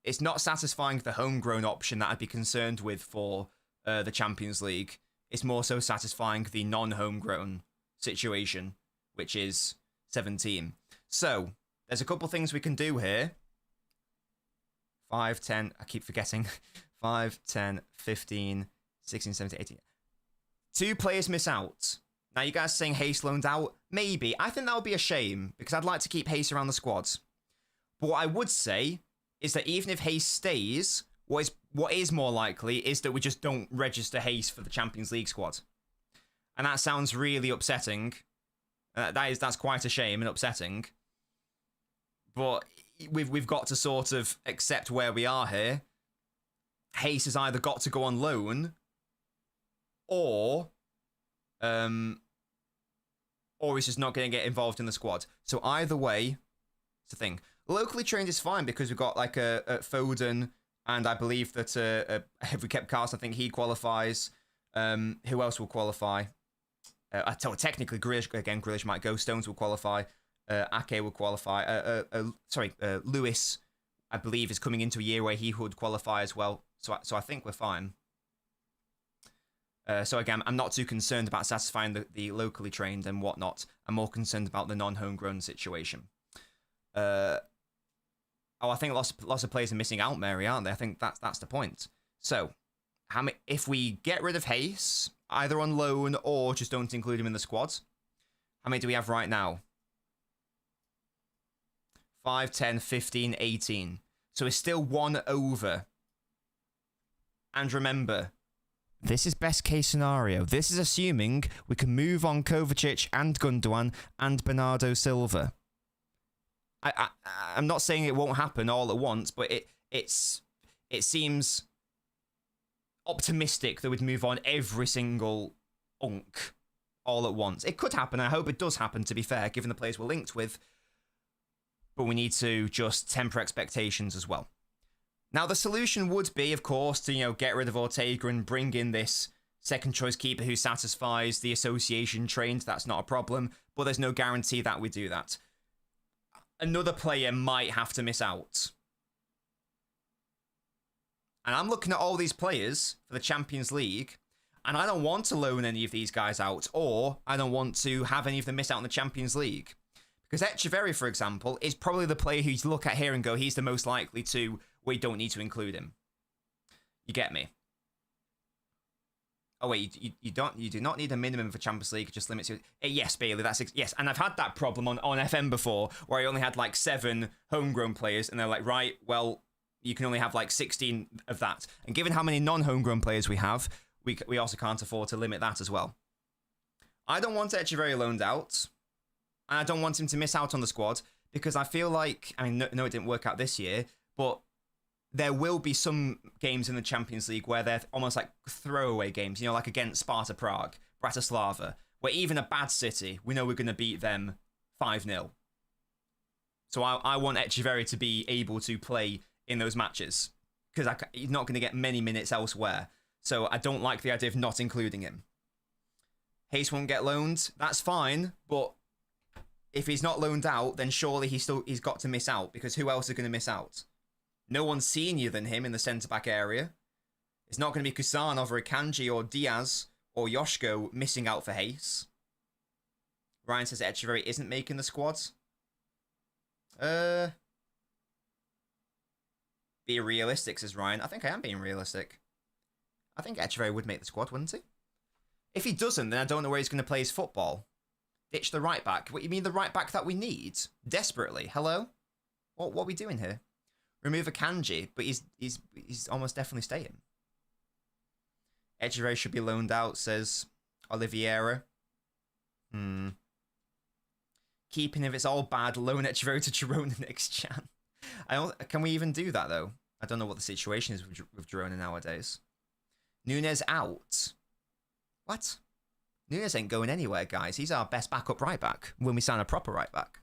It's not satisfying the homegrown option that I'd be concerned with for the Champions League. It's more so satisfying the non-homegrown situation, which is 17. So there's a couple things we can do here. 5, 10. I keep forgetting. 5, 10, 15, 16, 17, 18. 2 players miss out. Now, you guys saying Hayes loaned out? Maybe. I think that would be a shame, because I'd like to keep Hayes around the squad. But what I would say is that even if Hayes stays, what is more likely is that we just don't register Hayes for the Champions League squad. And that sounds really upsetting. That's quite a shame and upsetting. But we've got to sort of accept where we are here. Hayes has either got to go on loan, or he's just not going to get involved in the squad. So either way, it's the thing. Locally trained is fine because we've got like a Foden, and I believe that if we kept Carson, I think he qualifies. Who else will qualify? Technically, Grealish might go. Stones will qualify. Ake will qualify. Lewis, I believe, is coming into a year where he would qualify as well. So I think we're fine. So again, I'm not too concerned about satisfying the locally trained and whatnot. I'm more concerned about the non-homegrown situation. I think lots of players are missing out, Mary, aren't they? I think that's the point. So, if we get rid of Hayes, either on loan or just don't include him in the squad, how many do we have right now? 5, 10, 15, 18. So we're still 1 over. And remember, this is best case scenario. This is assuming we can move on Kovacic and Gundogan and Bernardo Silva. I'm not saying it won't happen all at once, but it seems optimistic that we'd move on every single unk all at once. It could happen. I hope it does happen, to be fair, given the players we're linked with. But we need to just temper expectations as well. Now, the solution would be, of course, to get rid of Ortega and bring in this second choice keeper who satisfies the association trained. That's not a problem, but there's no guarantee that we do that. Another player might have to miss out. And I'm looking at all these players for the Champions League, and I don't want to loan any of these guys out, or I don't want to have any of them miss out in the Champions League. Because Echeverry, for example, is probably the player who you look at here and go, he's the most likely to, we don't need to include him. You get me? Oh wait, you do not need a minimum for Champions League. It just limits you. Yes, Bailey, yes. And I've had that problem on FM before, where I only had like 7 homegrown players, and they're like, right, well, you can only have like 16 of that. And given how many non-homegrown players we have, we also can't afford to limit that as well. I don't want Echeverri loaned out, and I don't want him to miss out on the squad, because I feel like, I mean, no, it didn't work out this year, but there will be some games in the Champions League where they're almost like throwaway games, you know, like against Sparta Prague, Bratislava, where even a bad City, we know we're going to beat them 5-0. So I want Echeverri to be able to play in those matches, because he's not going to get many minutes elsewhere. So I don't like the idea of not including him. Hayes won't get loaned. That's fine, but if he's not loaned out, then surely he's got to miss out, because who else is going to miss out? No one senior than him in the centre-back area. It's not going to be Kusanov or Akanji or Diaz or Yoshko missing out for Hayes. Ryan says Echeverri isn't making the squad. Be realistic, says Ryan. I think I am being realistic. I think Echeverri would make the squad, wouldn't he? If he doesn't, then I don't know where he's going to play his football. Ditch the right back. What, you mean the right back that we need? Desperately. Hello? What are we doing here? Remove Akanji, but he's almost definitely staying. Echeverri should be loaned out, says Oliveira. Keeping if it's all bad, loan Echeverri to Girona next Jan. Can we even do that, though? I don't know what the situation is with Girona nowadays. Nunes out. What? Nunes ain't going anywhere, guys. He's our best backup right back when we sign a proper right back.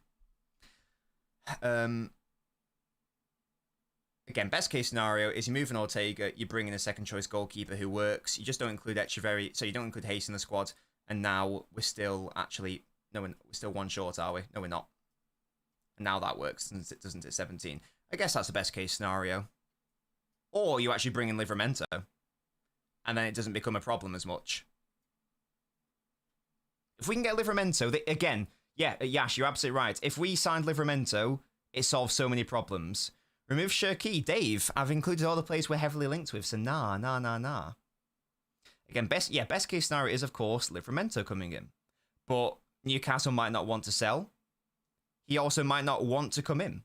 Again, best case scenario is you move an Ortega, you bring in a second choice goalkeeper who works. You just don't include Echeverri, so you don't include Hayes in the squad. And now we're still actually... No, we're still one short, are we? No, we're not. And now that works, doesn't it? 17. I guess that's the best case scenario. Or you actually bring in Livramento, and then it doesn't become a problem as much. If we can get Livramento, again, yeah, Yash, you're absolutely right. If we signed Livramento, it solves so many problems. Remove Shirky. Dave, I've included all the players we're heavily linked with, so nah. Again, best case scenario is, of course, Livramento coming in. But Newcastle might not want to sell. He also might not want to come in.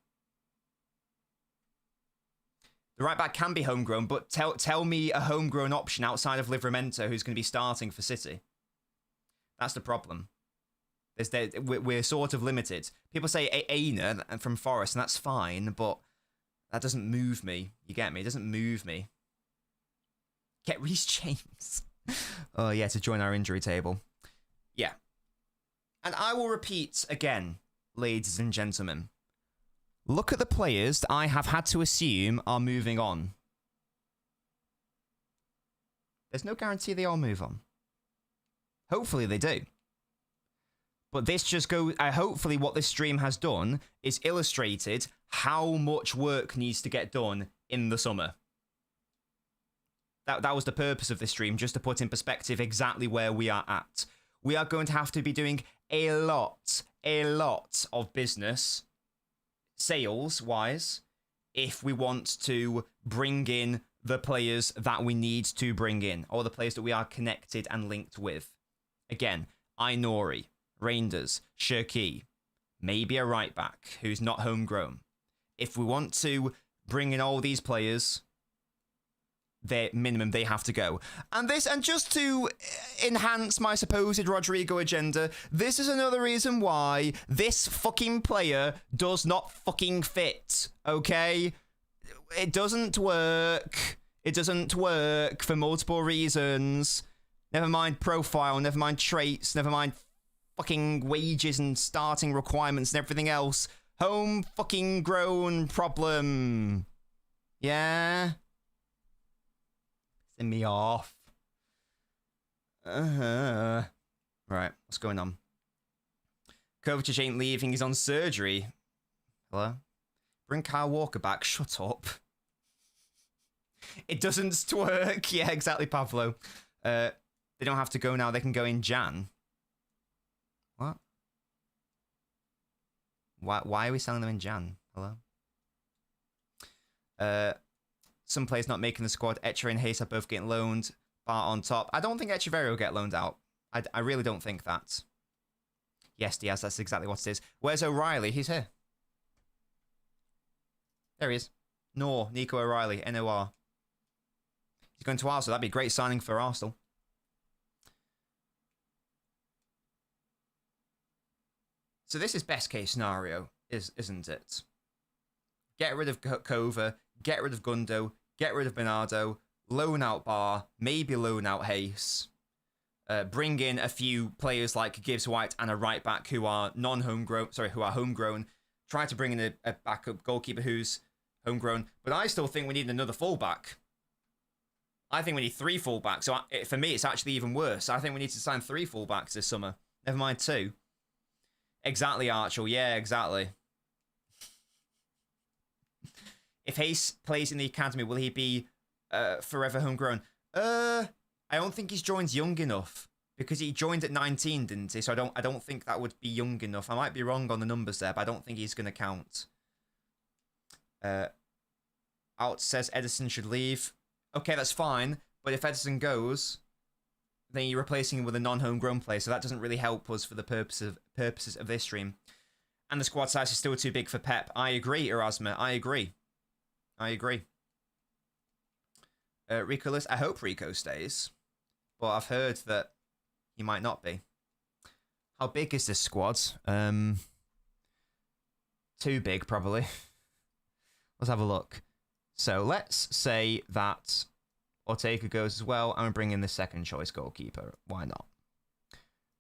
The right back can be homegrown, but tell me a homegrown option outside of Livramento who's going to be starting for City. That's the problem. We're sort of limited. People say Aina from Forest, and that's fine, but that doesn't move me. You get me? It doesn't move me. Get Reece James. Oh, yeah, to join our injury table. Yeah. And I will repeat again, ladies and gentlemen. Look at the players that I have had to assume are moving on. There's no guarantee they all move on. Hopefully they do. But this just goes... hopefully what this stream has done is illustrated how much work needs to get done in the summer. That was the purpose of this stream, just to put in perspective exactly where we are at. We are going to have to be doing a lot of business, sales-wise, if we want to bring in the players that we need to bring in, or the players that we are connected and linked with. Again, Ainori, Reinders, Shirky, maybe a right back who's not homegrown. If we want to bring in all these players, they have to go. And just to enhance my supposed Rodrigo agenda, this is another reason why this fucking player does not fucking fit, okay? It doesn't work. It doesn't work for multiple reasons. Never mind profile, never mind traits, never mind fucking wages and starting requirements and everything else. Home fucking grown problem. Yeah? Send me off. Right, what's going on? Kovacic ain't leaving, he's on surgery. Hello? Bring Kyle Walker back, shut up. It doesn't work. Yeah, exactly, Pavlo. They don't have to go now, they can go in Jan. What? Why are we selling them in Jan? Hello? Some players not making the squad. Echeverri and Hayes are both getting loaned. Bart on top. I don't think Echeverri will get loaned out. I really don't think that. Yes, Diaz, that's exactly what it is. Where's O'Reilly? He's here. There he is. Nico O'Reilly, NOR. He's going to Arsenal. That'd be a great signing for Arsenal. So this is best case scenario, isn't it? Get rid of Kova, get rid of Gundo, get rid of Bernardo, loan out Bar, maybe loan out Hayes. Bring in a few players like Gibbs White and a right back who are homegrown. Try to bring in a backup goalkeeper who's homegrown. But I still think we need another fullback. I think we need 3 fullbacks. So for me, it's actually even worse. I think we need to sign 3 fullbacks this summer. Never mind 2. Exactly, Archel. Yeah, exactly. If Hayes plays in the academy, will he be forever homegrown? I don't think he's joined young enough because he joined at 19, didn't he? So I don't think that would be young enough. I might be wrong on the numbers there, but I don't think he's going to count. Out says Edison should leave. Okay, that's fine. But if Edison goes, then you're replacing him with a non-homegrown player, so that doesn't really help us for the purposes of this stream. And the squad size is still too big for Pep. I agree, Erasma. I agree. Rico list. I hope Rico stays, but I've heard that he might not be. How big is this squad? Too big, probably. Let's have a look. So let's say that Ortega goes as well. I'm going to bring in the second choice goalkeeper. Why not?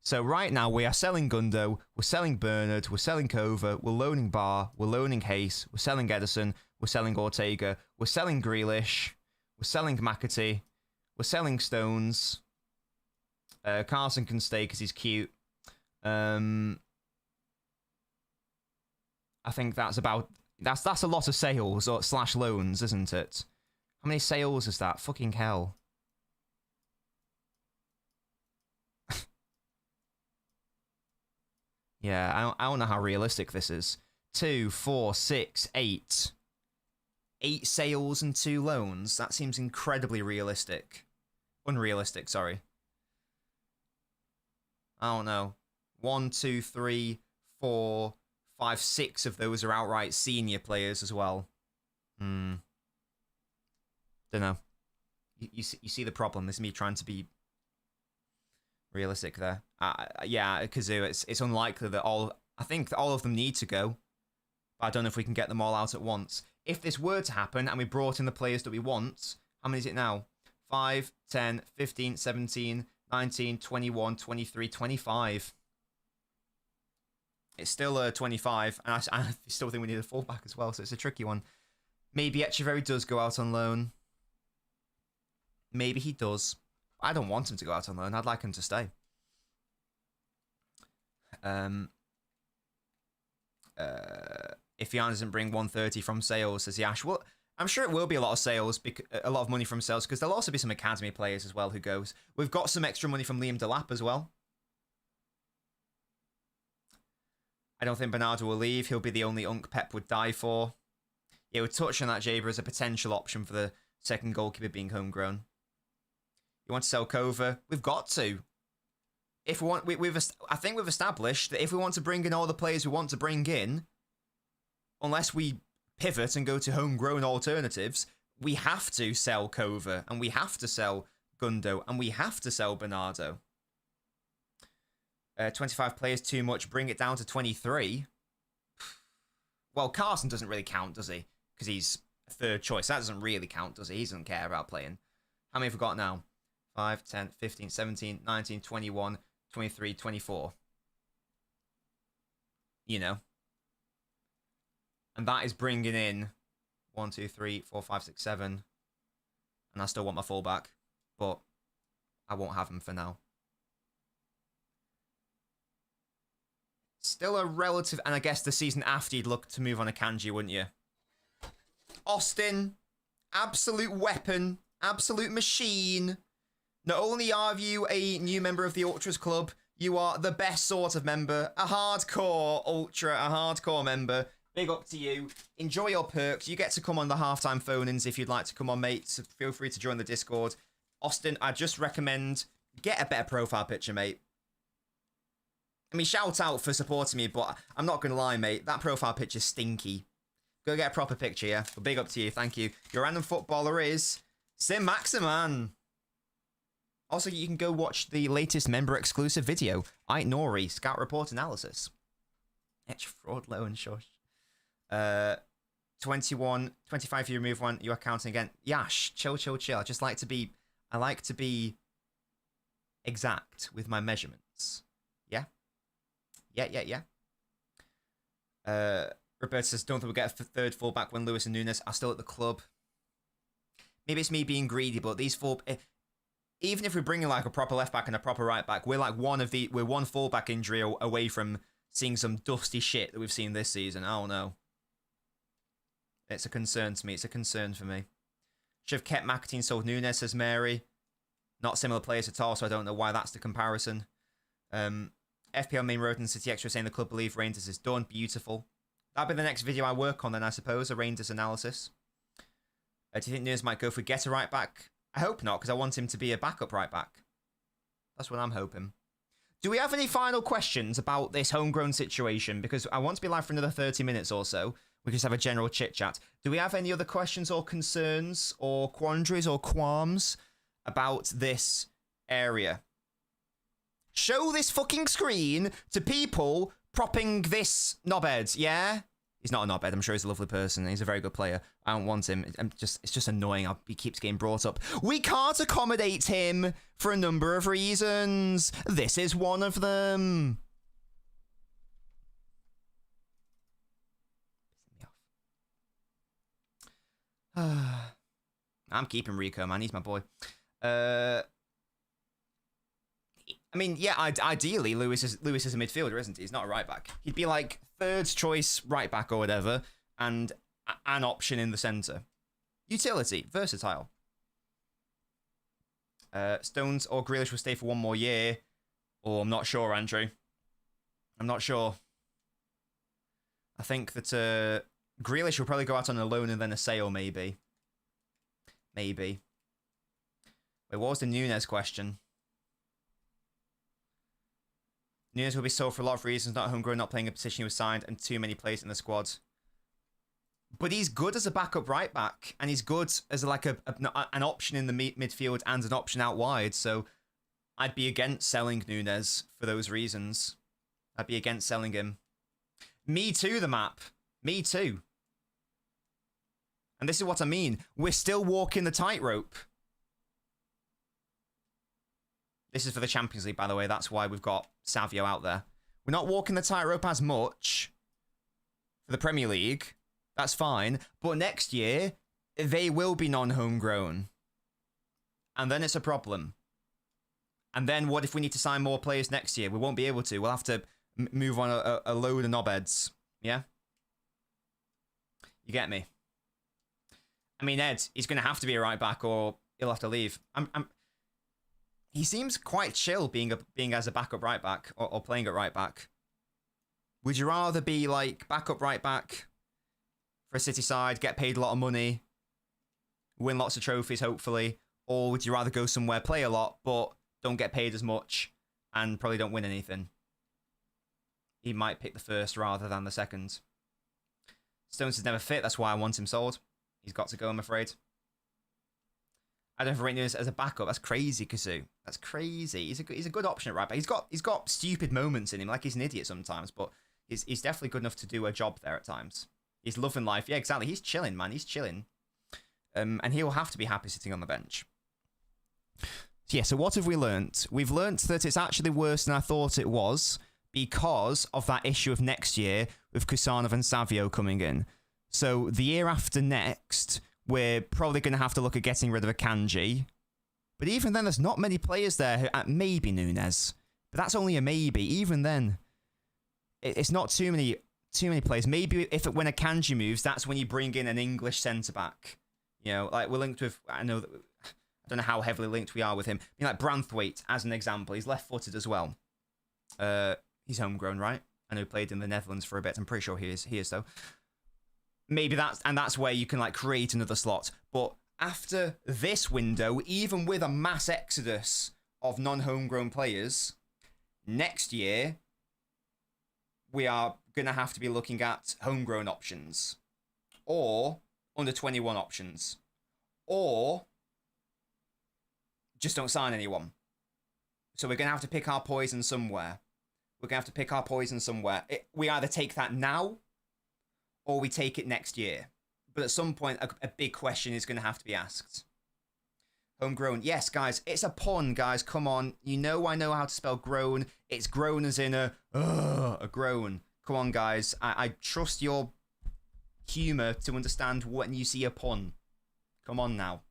So right now we are selling Gundo, we're selling Bernard, we're selling Kova, we're loaning Bar, we're loaning Hayes, we're selling Edison, we're selling Ortega, we're selling Grealish, we're selling McAtee, we're selling Stones. Carson can stay because he's cute. I think that's a lot of sales or / loans, isn't it? How many sales is that? Fucking hell. Yeah, I don't know how realistic this is. 2, 4, 6, 8. 8 sales and 2 loans. That seems incredibly realistic. Unrealistic, sorry. I don't know. 1, 2, 3, 4, 5, 6 of those are outright senior players as well. Don't know. You see the problem. This is me trying to be realistic there. Yeah, Kazoo, it's unlikely that I think that all of them need to go. But I don't know if we can get them all out at once. If this were to happen and we brought in the players that we want, how many is it now? 5, 10, 15, 17, 19, 21, 23, 25. It's still 25, and I still think we need a fullback as well, so it's a tricky one. Maybe Echeverry does go out on loan. Maybe he does. I don't want him to go out on loan. I'd like him to stay. If Jan doesn't bring 130 from sales, says Yash. Well, I'm sure it will be a lot of sales, a lot of money from sales, because there'll also be some academy players as well who goes. We've got some extra money from Liam Delap as well. I don't think Bernardo will leave. He'll be the only Unk Pep would die for. Yeah, we're touching on that, Jaber, as a potential option for the second goalkeeper being homegrown. You want to sell Kova? We've got to. If we want, I think we've established that if we want to bring in all the players we want to bring in, unless we pivot and go to homegrown alternatives, we have to sell Kova, and we have to sell Gundo, and we have to sell Bernardo. 25 players too much. Bring it down to 23. Well, Carson doesn't really count, does he? Because he's a third choice. That doesn't really count, does he? He doesn't care about playing. How many have we got now? 5, 10, 15, 17, 19, 21, 23, 24. You know. And that is bringing in 1, 2, 3, 4, 5, 6, 7. And I still want my fullback. But I won't have him for now. Still a relative, and I guess the season after you'd look to move on a Kanji, wouldn't you? Austin, absolute weapon, absolute machine. Not only are you a new member of the Ultras Club, you are the best sort of member, a hardcore Ultra, a hardcore member. Big up to you. Enjoy your perks. You get to come on the halftime phone-ins if you'd like to come on, mate. So feel free to join the Discord. Austin, I just recommend get a better profile picture, mate. I mean, shout out for supporting me, but I'm not going to lie, mate. That profile picture's stinky. Go get a proper picture, yeah? But big up to you, thank you. Your random footballer is Sim Maximan. Also, you can go watch the latest member-exclusive video, Ait Nori, Scout Report Analysis. Etch fraud, low and shush. 21, 25 you remove one, you are counting again. Yash, chill. I just like to be, I like to be exact with my measurements. Yeah? Yeah. Roberto says, don't think we'll get a third fullback when Lewis and Nunes are still at the club. Maybe it's me being greedy, but these even if we're bringing like a proper left back and a proper right back, we're like we're one fullback injury away from seeing some dusty shit that we've seen this season. Oh no. It's a concern to me. It's a concern for me. Should have kept McAtee, sold Nunes, says Mary. Not similar players at all, so I don't know why that's the comparison. FPL main road and City Extra saying the club believe Rangers is done. Beautiful. That'll be the next video I work on then, I suppose, a Rangers analysis. Do you think Nunes might go for get a right back? I hope not, because I want him to be a backup right back. That's what I'm hoping. Do we have any final questions about this homegrown situation? Because I want to be live for another 30 minutes or so. We just have a general chit-chat. Do we have any other questions or concerns or quandaries or qualms about this area? Show this fucking screen to people propping this knobhead, yeah? He's not a knobhead. I'm sure he's a lovely person. He's a very good player. I don't want him. It's just annoying. He keeps getting brought up. We can't accommodate him for a number of reasons. This is one of them. I'm keeping Rico, man. He's my boy. I mean, yeah, ideally, Lewis is a midfielder, isn't he? He's not a right back. He'd be like third choice right back or whatever, and an option in the centre. Utility, versatile. Stones or Grealish will stay for one more year. Or I'm not sure, Andrew. I'm not sure. I think that Grealish will probably go out on a loan and then a sale, maybe. Maybe. Wait, what was the Nunes question? Nunes will be sold for a lot of reasons, not homegrown, not playing a position he was signed, and too many players in the squad. But he's good as a backup right back, and he's good as like an option in the midfield and an option out wide, so I'd be against selling Nunes for those reasons. I'd be against selling him. Me too, the map. Me too. And this is what I mean. We're still walking the tightrope. This is for the Champions League, by the way. That's why we've got Savio out there. We're not walking the tightrope as much for the Premier League. That's fine. But next year, they will be non-homegrown. And then it's a problem. And then what if we need to sign more players next year? We won't be able to. We'll have to move on a load of knobheads. Yeah? You get me? I mean, Ed, he's going to have to be a right back or he'll have to leave. He seems quite chill being as a backup right back or playing at right back. Would you rather be like backup right back for a City side, get paid a lot of money, win lots of trophies, hopefully, or would you rather go somewhere, play a lot, but don't get paid as much and probably don't win anything? He might pick the first rather than the second. Stones is never fit. That's why I want him sold. He's got to go, I'm afraid. I don't rate Nunes as a backup. That's crazy, Kazoo. That's crazy. He's a good option at right back. He's got stupid moments in him, like he's an idiot sometimes, but he's definitely good enough to do a job there at times. He's loving life. Yeah, exactly. He's chilling, man. He's chilling. And he'll have to be happy sitting on the bench. Yeah, so what have we learnt? We've learnt that it's actually worse than I thought it was because of that issue of next year with Kusanov and Savio coming in. So the year after next, we're probably going to have to look at getting rid of Akanji. But even then, there's not many players there who... maybe Nunes. But that's only a maybe. Even then, it's not too many players. Maybe when Akanji moves, that's when you bring in an English centre-back. You know, like we're linked with... I don't know how heavily linked we are with him. I mean, like Branthwaite, as an example. He's left-footed as well. He's homegrown, right? I know he played in the Netherlands for a bit. I'm pretty sure he is though. Maybe that's where you can like create another slot. But after this window, even with a mass exodus of non-homegrown players, next year we are going to have to be looking at homegrown options. or under 21 options, or just don't sign anyone. So we're going to have to pick our poison somewhere. We either take that now, or we take it next year. But at some point, a big question is going to have to be asked. Homegrown. Yes, guys, it's a pun, guys. Come on. You know I know how to spell groan. It's groan as in a groan. Come on, guys. I trust your humour to understand when you see a pun. Come on now.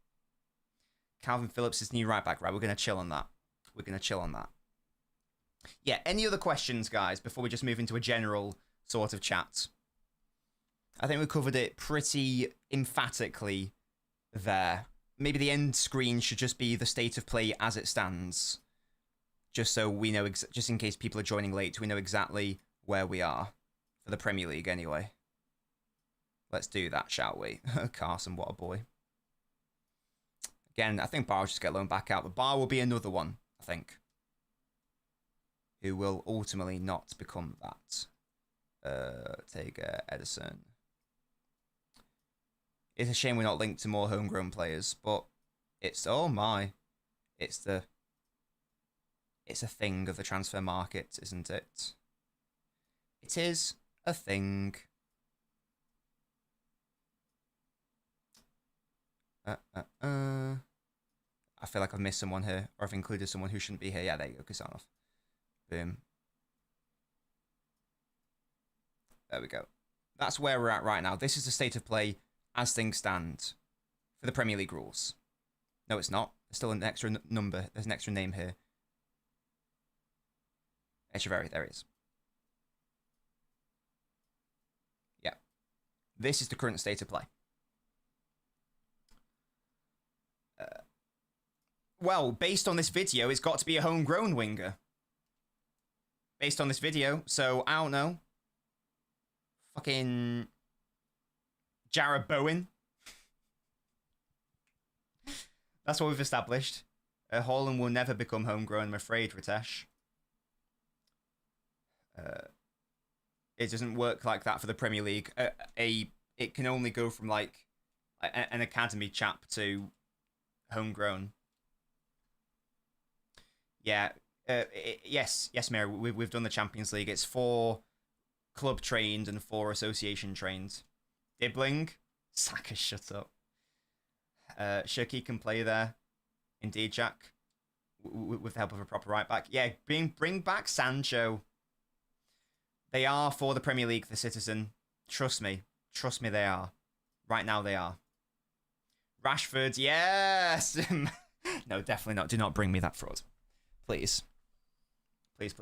Calvin Phillips is new right back. Right, we're going to chill on that. Yeah, any other questions, guys, before we just move into a general sort of chat? I think we covered it pretty emphatically there. Maybe the end screen should just be the state of play as it stands. Just so we know, just in case people are joining late, we know exactly where we are. For the Premier League, anyway. Let's do that, shall we? Carson, what a boy. Again, I think Bar will just get loaned back out, but Bar will be another one, I think, who will ultimately not become that. Take Edison. It's a shame we're not linked to more homegrown players, but it's, oh my, it's a thing of the transfer market, isn't it? It is a thing. I feel like I've missed someone here, or I've included someone who shouldn't be here. Yeah, there you go, Kusanov. Boom. There we go. That's where we're at right now. This is the state of play as things stand for the Premier League rules. No, it's not. There's still an extra number. There's an extra name here. Echeverry, there he is. Yeah. This is the current state of play. Well, based on this video, it's got to be a homegrown winger. Based on this video, so I don't know. Fucking Jarrod Bowen. That's what we've established. Haaland will never become homegrown, I'm afraid, Ritesh. It doesn't work like that for the Premier League. It can only go from like an academy chap to homegrown. Yeah, yes, Mary. We've done the Champions League. It's 4 club trained and 4 association trained. Dibbling, Saka, shut up. Shirky can play there. Indeed, Jack. With the help of a proper right back. Yeah, bring back Sancho. They are for the Premier League, the Citizen. Trust me, they are. Right now, they are. Rashford, yes. No, definitely not. Do not bring me that fraud. Please. Please.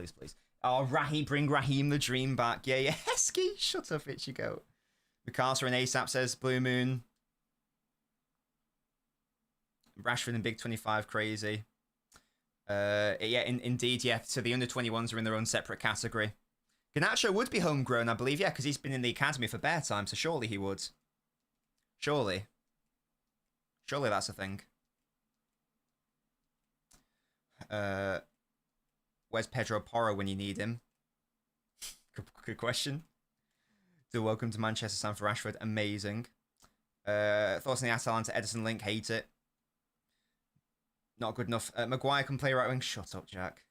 Oh, bring Raheem the Dream back. Yeah, Ski, shut up, itchy goat. Mikasa and ASAP says Blue Moon. Rashford and Big 25, crazy. Yeah, indeed, yeah. So the under-21s are in their own separate category. Garnacho would be homegrown, I believe, yeah, because he's been in the academy for bare time, so surely he would. Surely that's a thing. Where's Pedro Porro when you need him? Good question. Still welcome to Manchester, Sam for Rashford. Amazing. Thoughts on the Atalanta Edison link? Hate it. Not good enough. Maguire can play right wing. Shut up, Jack.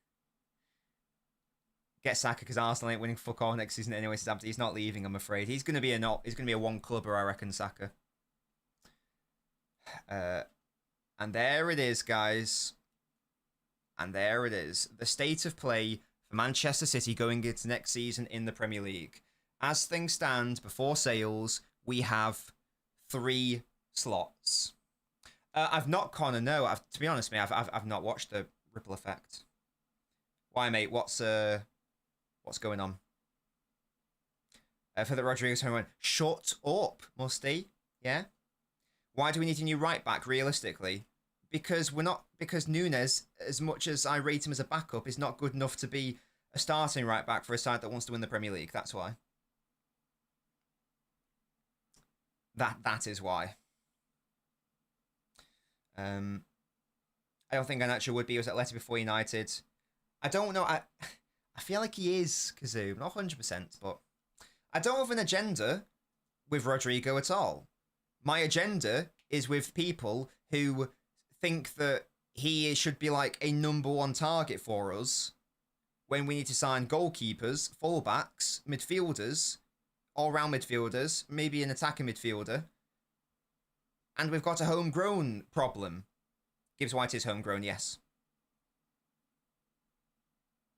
Get Saka because Arsenal ain't winning fuck all next season anyway. He's not leaving, I'm afraid. He's gonna be a one clubber, I reckon, Saka. And there it is, guys. And there it is. The state of play for Manchester City going into next season in the Premier League. As things stand, before sales, we have 3 slots. I've not, Connor, no. To be honest, mate, I've not watched the Ripple Effect. Why, mate? What's going on? For the Rodriguez home run. Shut up, Musty. Yeah? Why do we need a new right back, realistically? Because Nunes, as much as I rate him as a backup, is not good enough to be a starting right back for a side that wants to win the Premier League. That's why. That is why. I don't think Garnacho would be. He was at Leicester before United. I don't know. I feel like he is, Kazoo. Not 100%, but I don't have an agenda with Rodrigo at all. My agenda is with people who think that he should be like a number one target for us when we need to sign goalkeepers, fullbacks, midfielders, all-round midfielders, maybe an attacking midfielder. And we've got a homegrown problem. Gibbs White is homegrown, yes.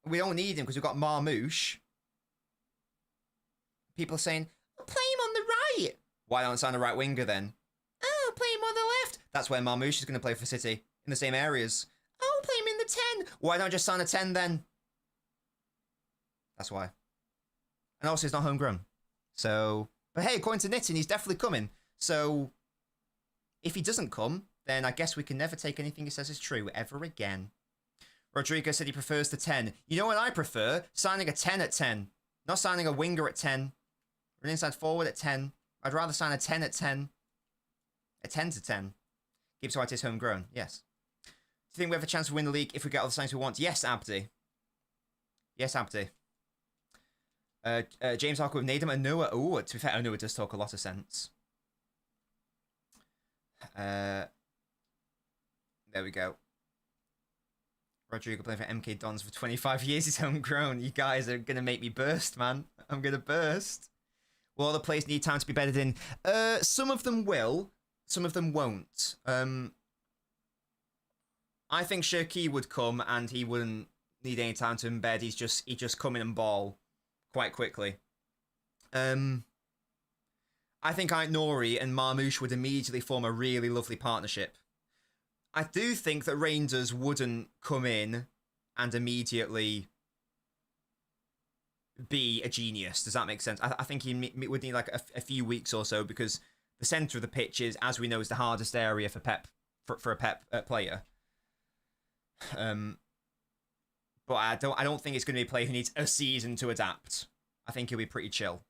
We don't need him because we've got Marmouche. People are saying, oh, play him on the right. Why don't I sign a right winger then? Oh, play him on the left. That's where Marmouche is going to play for City, in the same areas. Oh, play him in the 10. Why don't I just sign a 10 then? That's why. And also, he's not homegrown. So, but hey, according to Nitin, he's definitely coming. So, if he doesn't come, then I guess we can never take anything he says is true ever again. Rodrigo said he prefers the 10. You know what I prefer? Signing a 10 at 10. Not signing a winger at 10. Or an inside forward at 10. I'd rather sign a 10 at 10. A 10 to 10. Gibbs White is homegrown. Yes. Do you think we have a chance to win the league if we get all the signings we want? Yes, Abdi. Yes, Abdi. James Harker with Nadem and Noah. Oh, to be fair, Noah does talk a lot of sense. There we go. Rodrigo playing for MK Dons for 25 years. He's homegrown. You guys are going to make me burst, man. I'm going to burst. Will all the players need time to be bedded in? Some of them will. Some of them won't. I think Shirky would come and he wouldn't need any time to embed. He'd just come in and ball quite quickly. I think Nori and Marmouche would immediately form a really lovely partnership. I do think that Reinders wouldn't come in and immediately be a genius. Does that make sense? I think he would need like a few weeks or so because the centre of the pitch is, as we know, is the hardest area for Pep for a Pep player. But I don't think it's going to be a player who needs a season to adapt. I think he'll be pretty chill.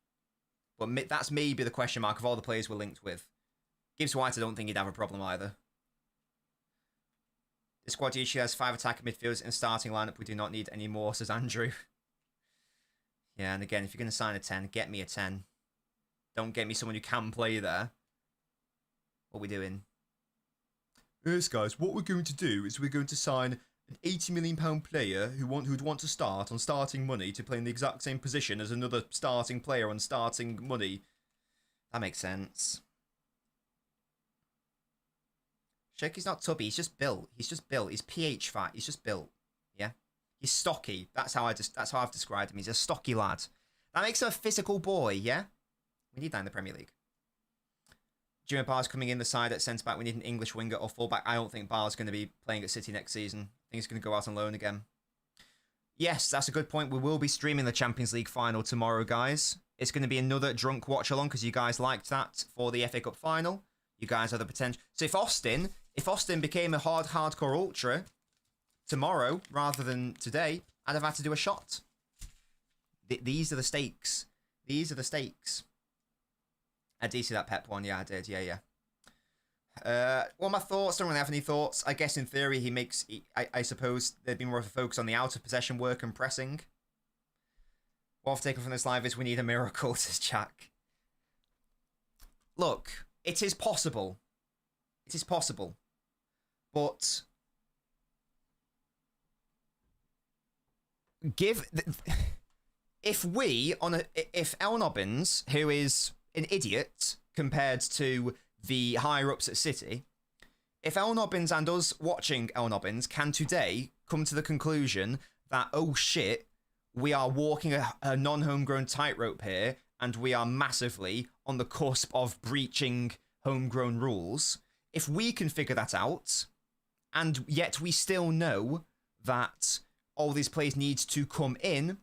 But that's maybe the question mark of all the players we're linked with. Gibbs White, I don't think he'd have a problem either. The squad usually has 5 attacking midfielders in starting lineup. We do not need any more, says Andrew. Yeah, and again, if you're going to sign a 10, get me a 10. Don't get me someone who can play there. What are we doing? Yes, guys, what we're going to do is we're going to sign an £80 million player who'd want to start on starting money to play in the exact same position as another starting player on starting money. That makes sense. Shaky's not tubby, he's just built. He's just built. He's pH fat. He's just built. Yeah? He's stocky. That's how I've described him. He's a stocky lad. That makes him a physical boy, yeah? We need that in the Premier League. Jimmy Barr's coming in the side at centre-back. We need an English winger or full-back. I don't think Barr's going to be playing at City next season. I think he's going to go out on loan again. Yes, that's a good point. We will be streaming the Champions League final tomorrow, guys. It's going to be another drunk watch-along because you guys liked that for the FA Cup final. You guys have the potential. So if Austin became a hardcore ultra tomorrow rather than today, I'd have had to do a shot. These are the stakes. These are the stakes. I did see that Pep one. Yeah, I did. Yeah. Well, my thoughts, don't really have any thoughts. I guess in theory I suppose there'd be more of a focus on the out of possession work and pressing. What I've taken from this live is we need a miracle, says Jack. Look, it is possible. It is possible. But if LNobbins, who is an idiot compared to the higher ups at City, if LNobbins and us watching LNobbins can today come to the conclusion that, oh shit, we are walking a non-homegrown tightrope here and we are massively on the cusp of breaching homegrown rules, if we can figure that out, and yet we still know that all these players need to come in,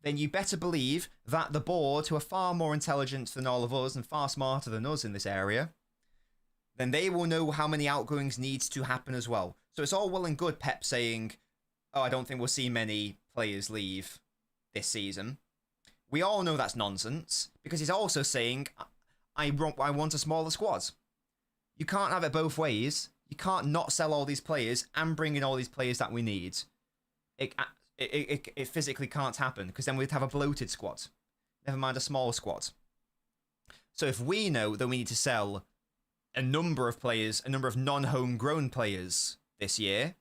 then you better believe that the board, who are far more intelligent than all of us and far smarter than us in this area, then they will know how many outgoings needs to happen as well. So it's all well and good Pep saying, oh, I don't think we'll see many players leave this season. We all know that's nonsense, because he's also saying, I want a smaller squad. You can't have it both ways. You can't not sell all these players and bring in all these players that we need. It physically can't happen, because then we'd have a bloated squad. Never mind a small squad. So if we know that we need to sell a number of players, a number of non-homegrown players this year,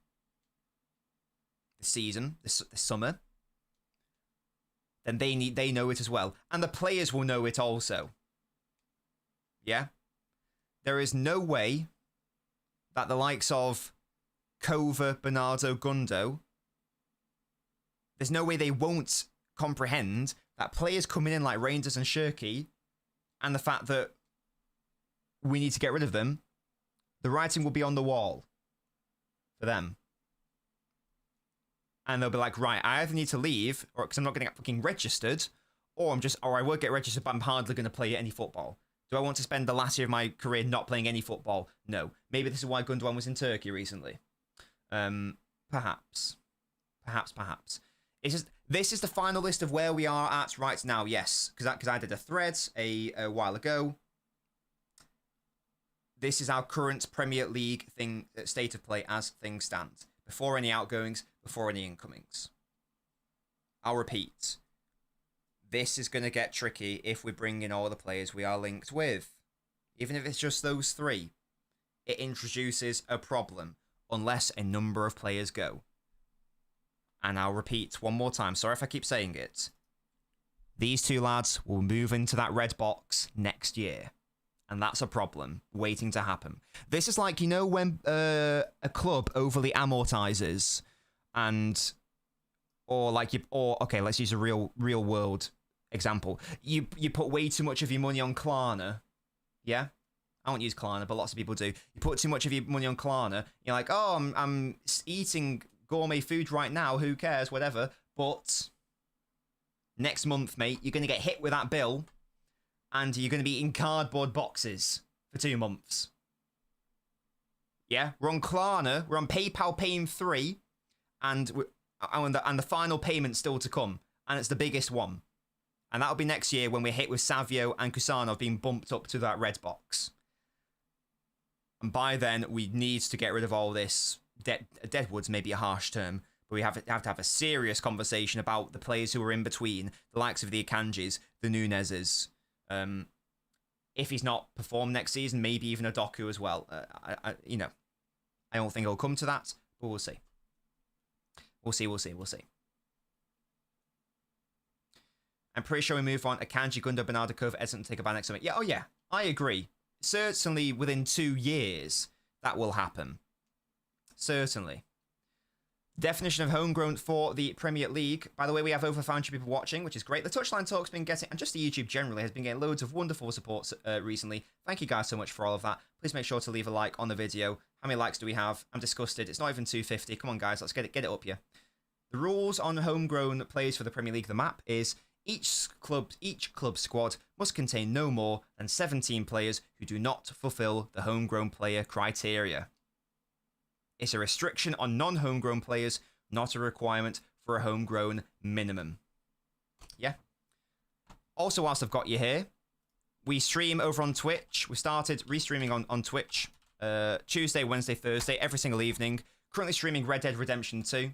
this season, this summer, then they know it as well. And the players will know it also. Yeah? There is no way that the likes of Kova, Bernardo, Gundo, there's no way they won't comprehend that players coming in like Reinders and Shirky, and the fact that we need to get rid of them, the writing will be on the wall for them. And they'll be like, right, I either need to leave, or because I'm not going to get fucking registered, or I will get registered, but I'm hardly going to play any football. Do I want to spend the last year of my career not playing any football? No. Maybe this is why Gundogan was in Turkey recently. Perhaps. This is the final list of where we are at right now, yes. Because I did a thread a while ago. This is our current Premier League state of play as things stand. Before any outgoings, before any incomings. I'll repeat. This is going to get tricky if we bring in all the players we are linked with. Even if it's just those three. It introduces a problem. Unless a number of players go. And I'll repeat one more time. Sorry if I keep saying it. These two lads will move into that red box next year. And that's a problem waiting to happen. This is like, you know, when a club overly amortizes okay, let's use a real world example. You put way too much of your money on Klarna. Yeah? I won't use Klarna, but lots of people do. You put too much of your money on Klarna. You're like, oh, I'm eating gourmet food right now. Who cares? Whatever. But next month, mate, you're going to get hit with that bill. And you're going to be eating cardboard boxes for 2 months. Yeah? We're on Klarna. We're on PayPal paying 3. And the final payment's still to come. And it's the biggest one. And that'll be next year when we're hit with Savio and Kusanov being bumped up to that red box. And by then, we need to get rid of all this. Deadwood's maybe a harsh term. But we have to have a serious conversation about the players who are in between. The likes of the Akanjis, the Nunezes. If he's not performed next season, maybe even a Doku as well. I don't think it'll come to that, but we'll see. We'll see. I'm pretty sure we move on. Akanji, Gundo, Bernardo, Kova, Edson take a ban next summer. Yeah, I agree. Certainly within 2 years, that will happen. Certainly. Definition of homegrown for the Premier League. By the way, we have over 500 people watching, which is great. The Touchline Talk's been getting, and just the YouTube generally, has been getting loads of wonderful support recently. Thank you guys so much for all of that. Please make sure to leave a like on the video. How many likes do we have? I'm disgusted. It's not even 250. Come on, guys. Let's get it up here. The rules on homegrown players for the Premier League, the map, is each club squad must contain no more than 17 players who do not fulfill the homegrown player criteria. It's a restriction on non-homegrown players, not a requirement for a homegrown minimum. Yeah. Also, whilst I've got you here, we stream over on Twitch. We started restreaming on Twitch Tuesday, Wednesday, Thursday, every single evening. Currently streaming Red Dead Redemption 2.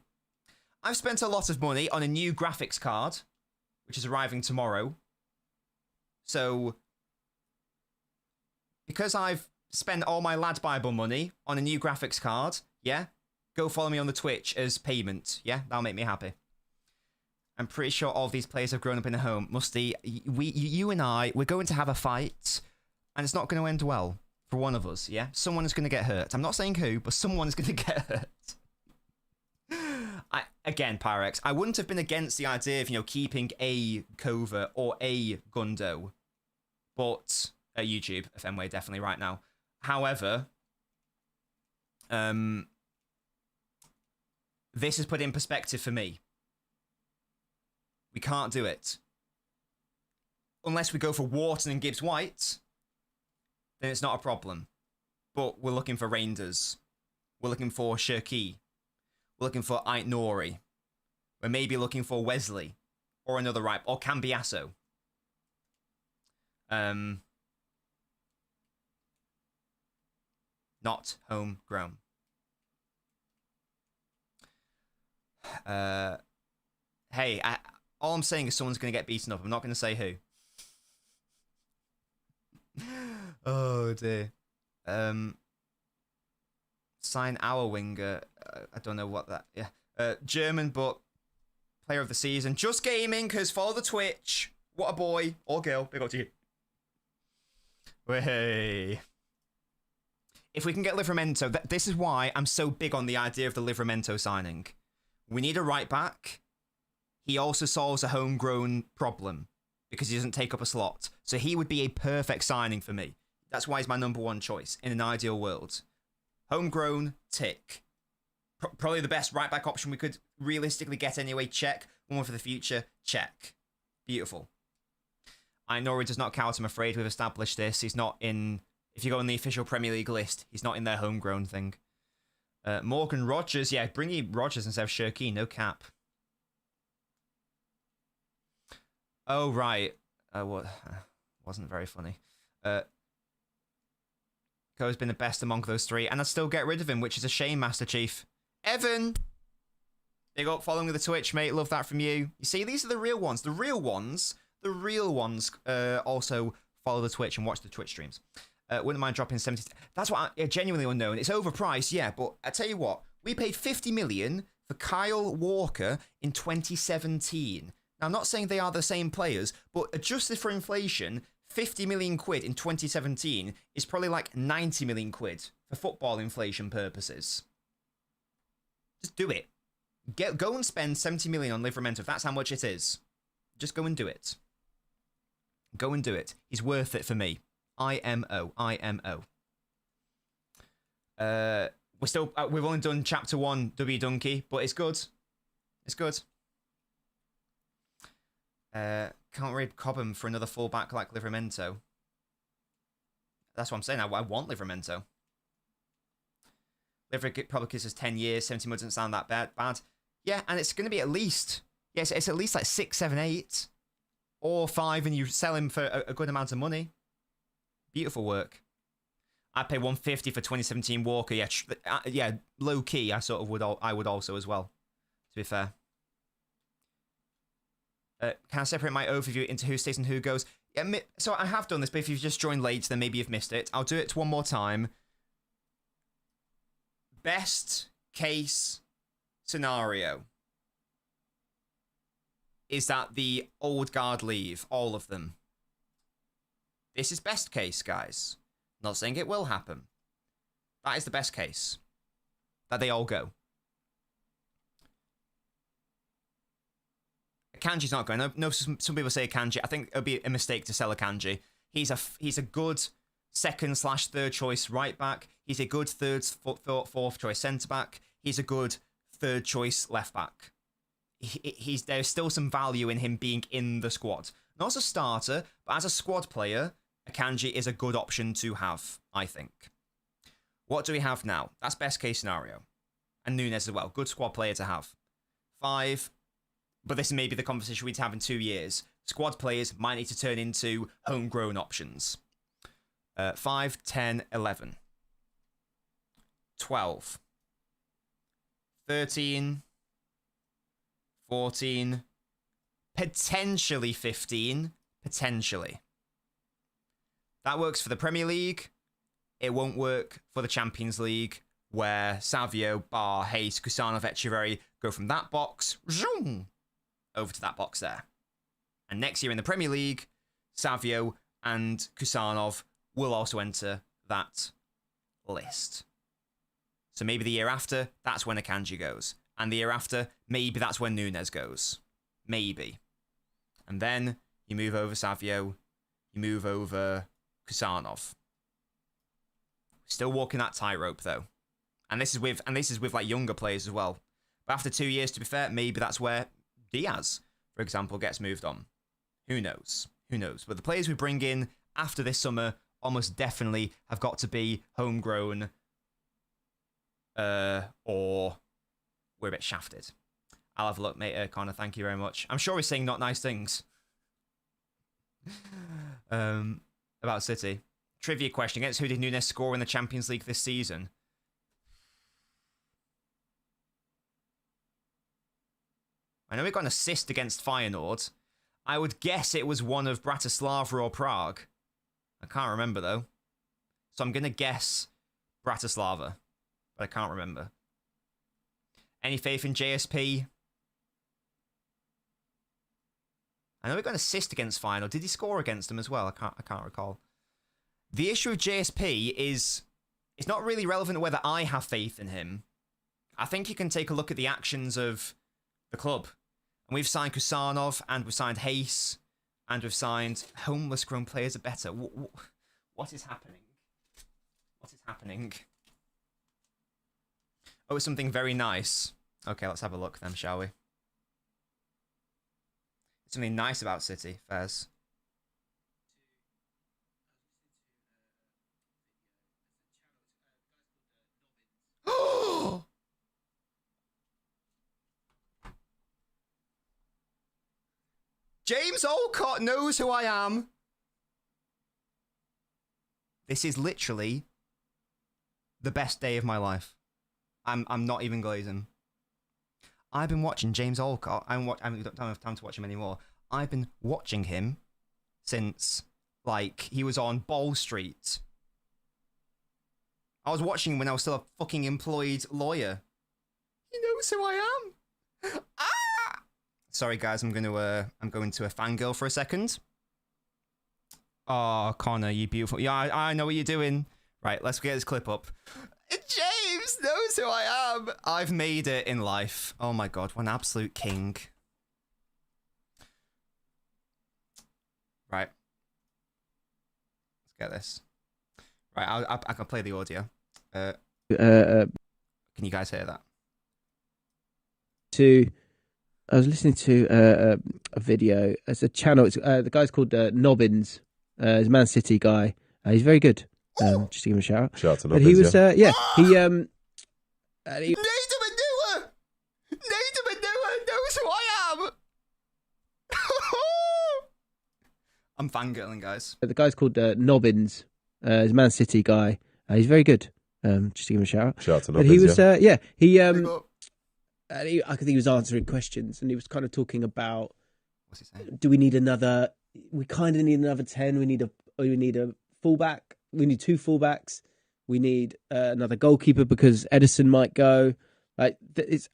I've spent a lot of money on a new graphics card, which is arriving tomorrow. So, because I've spent all my Lad Bible money on a new graphics card, yeah, go follow me on the Twitch as payment. Yeah, that'll make me happy. I'm pretty sure all of these players have grown up in a home. Musty, you and I, we're going to have a fight, and it's not going to end well for one of us, yeah? Someone is going to get hurt. I'm not saying who, but someone is going to get hurt. Again, Pyrex, I wouldn't have been against the idea of, keeping a Kova or a Gundo, but YouTube, Fenway, definitely right now. However, this is put in perspective for me. We can't do it. Unless we go for Wharton and Gibbs-White, then it's not a problem. But we're looking for Reinders. We're looking for Shirky. We're looking for Ait Nori. We're maybe looking for Wesley. Or another right. Or Cambiasso. Not homegrown. Hey, all I'm saying is someone's going to get beaten up. I'm not going to say who. Oh dear. Sign our winger. I don't know what that. Yeah. German, but player of the season. Just gaming, cause follow the Twitch. What a boy or girl. Big up to you. Hey. If we can get Livramento, this is why I'm so big on the idea of the Livramento signing. We need a right back. He also solves a homegrown problem because he doesn't take up a slot. So he would be a perfect signing for me. That's why he's my number one choice in an ideal world. Homegrown, tick. Probably the best right back option we could realistically get anyway. Check. One for the future. Check. Beautiful. Ainori does not count, I'm afraid. We've established this. He's not in... If you go on the official Premier League list, he's not in their homegrown thing. Morgan Rogers. Yeah, bring you Rogers instead of Shirky. No cap. Oh, right. What? Wasn't very funny. Ko's been the best among those three, and I'd still get rid of him, which is a shame, Master Chief. Evan! Big up following the Twitch, mate. Love that from you. You see, these are the real ones. The real ones also follow the Twitch and watch the Twitch streams. Wouldn't mind dropping 70. That's what genuinely unknown. It's overpriced, yeah, but I tell you what, we paid 50 million for Kyle Walker in 2017. Now, I'm not saying they are the same players, but adjusted for inflation, 50 million quid in 2017 is probably like 90 million quid for football inflation purposes. Just do it. Go and spend 70 million on Livramento if that's how much it is. Just go and do it. Go and do it. He's worth it for me. IMO. We've only done chapter 1 W Donkey, but it's good. It's good. Can't read Cobham for another fullback like Livramento. That's what I'm saying. I want Livramento. Liver probably gives us 10 years. 70 months doesn't sound that bad. Yeah, and it's going to be at least... Yes, it's at least like 6, 7, 8. Or 5, and you sell him for a good amount of money. Beautiful work. I'd pay 150 for 2017 Walker. Yeah, low key. I would also as well. To be fair. Can I separate my overview into who stays and who goes? Yeah, so I have done this, but if you've just joined late, then maybe you've missed it. I'll do it one more time. Best case scenario is that the old guard leave, all of them. This is best case, guys. Not saying it will happen. That is the best case. That they all go. Akanji's not going. No, some people say Akanji. I think it would be a mistake to sell Akanji. He's a good second/third choice right back. He's a good fourth choice centre back. He's a good third choice left back. There's still some value in him being in the squad. Not as a starter, but as a squad player, Akanji is a good option to have, I think. What do we have now? That's best case scenario. And Nunes as well. Good squad player to have. 5. But this may be the conversation we'd have in 2 years. Squad players might need to turn into homegrown options. 5, 10, 11. 12. 13. 14. Potentially 15. Potentially. That works for the Premier League. It won't work for the Champions League, where Savio, Bar, Hayes, Kusanov, Echeverry go from that box zoom, over to that box there. And next year in the Premier League, Savio and Kusanov will also enter that list. So maybe the year after, that's when Akanji goes. And the year after, maybe that's when Nunes goes. Maybe. And then you move over Savio, you move over Kusanov. Still walking that tightrope though. And this is with like younger players as well. But after 2 years, to be fair, maybe that's where Diaz, for example, gets moved on. Who knows? Who knows? But the players we bring in after this summer almost definitely have got to be homegrown, or we're a bit shafted. I'll have a look, mate. Connor, thank you very much. I'm sure he's saying not nice things about City. Trivia question: against who did Nunes score in the Champions League this season? I know he got an assist against Feyenoord. I would guess it was one of Bratislava or Prague. I can't remember, though. So I'm going to guess Bratislava, but I can't remember. Any faith in JSP? I know he got an assist against Final. Did he score against them as well? I can't recall. The issue with JSP is it's not really relevant whether I have faith in him. I think you can take a look at the actions of the club. And we've signed Kusanov, and we've signed Hayes, and we've signed homeless grown players are better. What is happening? What is happening? Oh, it's something very nice. Okay, let's have a look then, shall we? Something nice about City, Fez. James Olcott knows who I am. This is literally the best day of my life. I'm not even glazing. I've been watching James Olcott. I don't have time to watch him anymore. I've been watching him since, like, he was on Ball Street. I was watching him when I was still a fucking employed lawyer. He knows who I am. Ah! Sorry, guys. I'm going to a fangirl for a second. Oh, Connor, you beautiful. Yeah, I know what you're doing. Right, let's get this clip up. James knows who I am. I've made it in life. Oh my god, what an absolute king. Right. Let's get this. Right, I can play the audio. Can you guys hear that? I was listening to a video. It's a channel. It's the guy's called Nobbins. He's a Man City guy. He's very good. Just to give him a shout out. Shout out to But Nobbins, he was, he Nader Manua knows who I am. I'm fangirling, guys. the guy's called Nobbins. He's a Man City guy. He's very good. Just to give him a shout out. Shout out to But Nobbins, he was, I think he was answering questions, and he was kind of talking about, What's he saying? do we need another? We kind of need another 10. We need a fullback. We need 2 fullbacks. We need another goalkeeper because Edison might go. And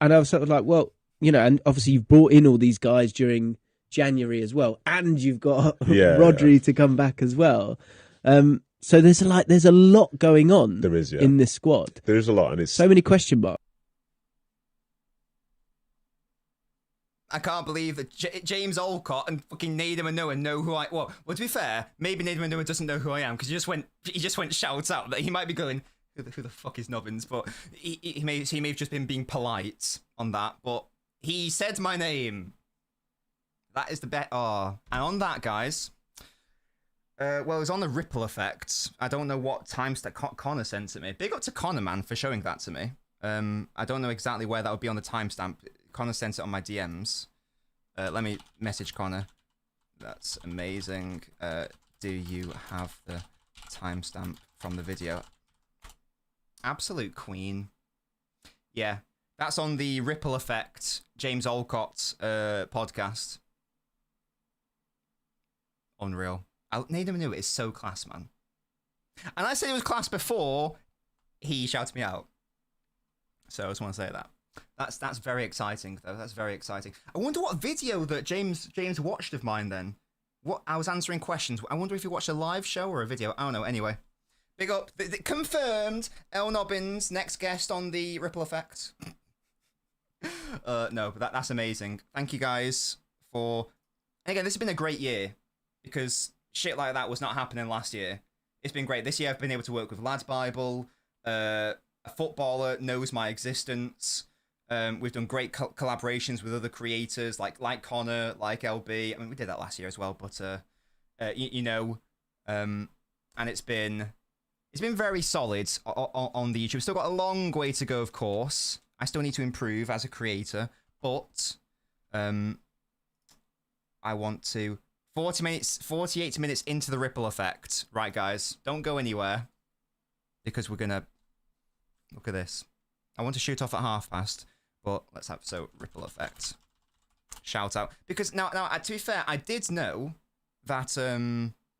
I was sort of like, well, and obviously you've brought in all these guys during January as well, and you've got Rodri to come back as well. So there's a lot going on. There is, in this squad. There is a lot, and it's so many question marks. I can't believe that James Olcott and fucking Nader Manua know who I. Well, to be fair, maybe Nader Manua doesn't know who I am because he just went shouts out that he might be going, who the fuck is Nobbins? But he may have just been being polite on that. But he said my name. That is the bet. Oh, and on that, guys. Well, it was on the ripple effect. I don't know what timestamp Connor sent to me. Big up to Connor, man, for showing that to me. I don't know exactly where that would be on the timestamp. Connor sent it on my DMs. Let me message Connor. That's amazing. Do you have the timestamp from the video? Absolute queen. Yeah, that's on the Ripple Effect James Olcott podcast. Unreal. Nader Manua is so class, man. And I said it was class before he shouted me out. So I just want to say that. That's very exciting, though. That's very exciting. I wonder what video that James watched of mine then. What I was answering questions. I wonder if he watched a live show or a video. I don't know. Anyway, big up. Confirmed. LNobbins, next guest on the Ripple Effect. No, but that's amazing. Thank you guys for. And again, this has been a great year because shit like that was not happening last year. It's been great. This year I've been able to work with Lads Bible. A footballer knows my existence. We've done great collaborations with other creators like Connor, like LB. I mean, we did that last year as well, but and it's been very solid on the YouTube. Still got a long way to go, of course. I still need to improve as a creator, but I want to 48 minutes into the Ripple Effect. Right, guys, don't go anywhere because we're gonna look at this. I want to shoot off at past. But let's have Ripple Effect. Shout out. Because now to be fair, I did know that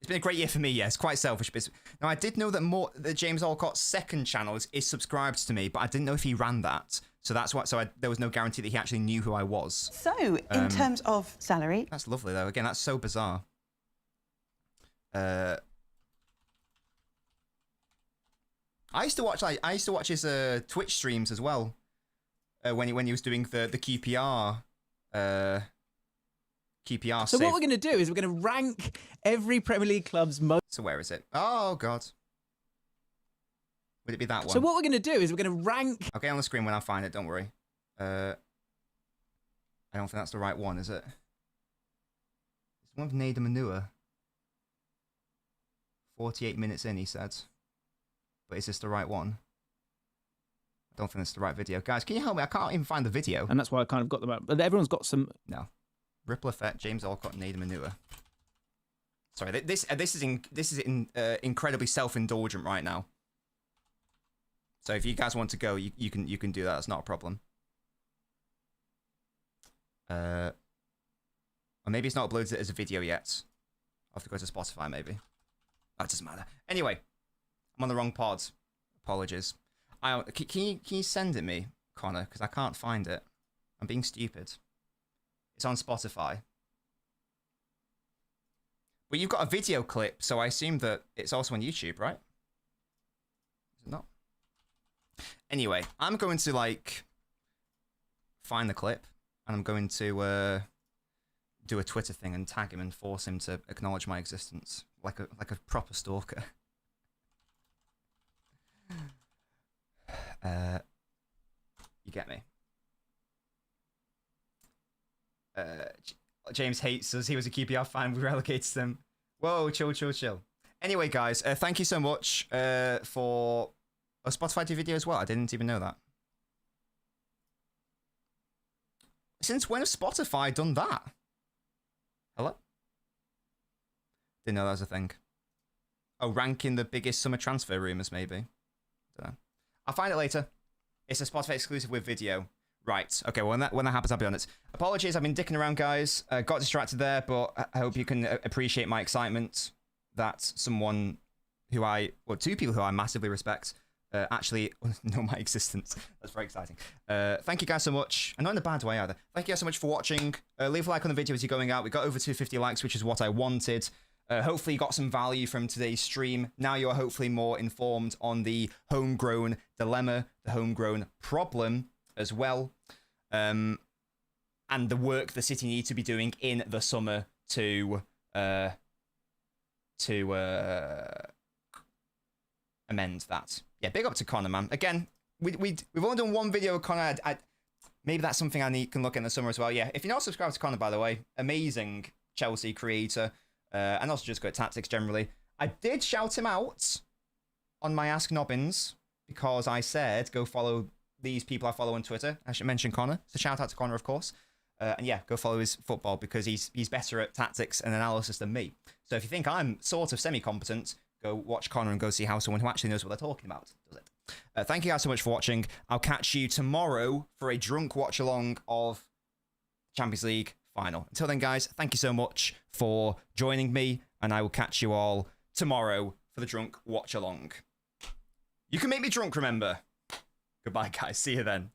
It's been a great year for me, yes. Quite selfish. But now, I did know that James Alcott's second channel is subscribed to me, but I didn't know if he ran that. So that's why. There was no guarantee that he actually knew who I was. So, in terms of salary... That's lovely, though. Again, that's so bizarre. I used to watch his Twitch streams as well. When he was doing the QPR... QPR So save. what we're going to do is we're going to rank every Premier League club's most... So where is it? Oh, God. Would it be that one? So what we're going to do is we're going to rank... Okay, on the screen when I find it, don't worry. I don't think that's the right one, is it? It's the one with Nader Manua. 48 minutes in, he said. But is this the right one? I don't think it's the right video. Guys, can you help me? I can't even find the video. And that's why I kind of got them out. But everyone's got some... No. Ripple Effect, James Alcott, Nader Manua. Sorry, this is incredibly self-indulgent right now. So if you guys want to go, you can do that. That's not a problem. Or maybe it's not uploaded as a video yet. I'll have to go to Spotify maybe. That doesn't matter. Anyway, I'm on the wrong pod. Apologies. Can you send it me, Connor? Because I can't find it. I'm being stupid. It's on Spotify. But you've got a video clip, so I assume that it's also on YouTube, right? Is it not? Anyway, I'm going to, like, find the clip, and I'm going to do a Twitter thing and tag him and force him to acknowledge my existence, like a proper stalker. You get me? James hates us. He was a QPR fan. We relegated them. Whoa, chill. Anyway, guys, thank you so much for a Spotify video as well. I didn't even know that. Since when has Spotify done that? Hello? Didn't know that was a thing. Oh, ranking the biggest summer transfer rumours, maybe. Don't know. I'll find it later. It's a Spotify exclusive with video. Right. Okay, well, when that happens, I'll be on it. Apologies, I've been dicking around, guys. Got distracted there, but I hope you can appreciate my excitement that someone two people who I massively respect actually know my existence. That's very exciting. Thank you guys so much. And not in a bad way either. Thank you guys so much for watching. Leave a like on the video as you're going out. We got over 250 likes, which is what I wanted. Hopefully you got some value from today's stream. Now you're hopefully more informed on the homegrown dilemma, the homegrown problem as well, and the work the city need to be doing in the summer to amend that. Yeah, big up to Connor, man. Again, we've only done one video with Connor. Maybe that's something I can look at in the summer as well. Yeah, if you're not subscribed to Connor, by the way, amazing Chelsea creator, and also just good at tactics generally. I did shout him out on my Ask Nobbins because I said go follow these people I follow on Twitter. I should mention Connor. So shout out to Connor, of course. And yeah, go follow his football because he's better at tactics and analysis than me. So if you think I'm sort of semi-competent, go watch Connor and go see how someone who actually knows what they're talking about does it. Thank you guys so much for watching. I'll catch you tomorrow for a drunk watch-along of Champions League final. Until then, guys, thank you so much for joining me, and I will catch you all tomorrow for the drunk watch-along. You can make me drunk, remember. Goodbye, guys. See you then.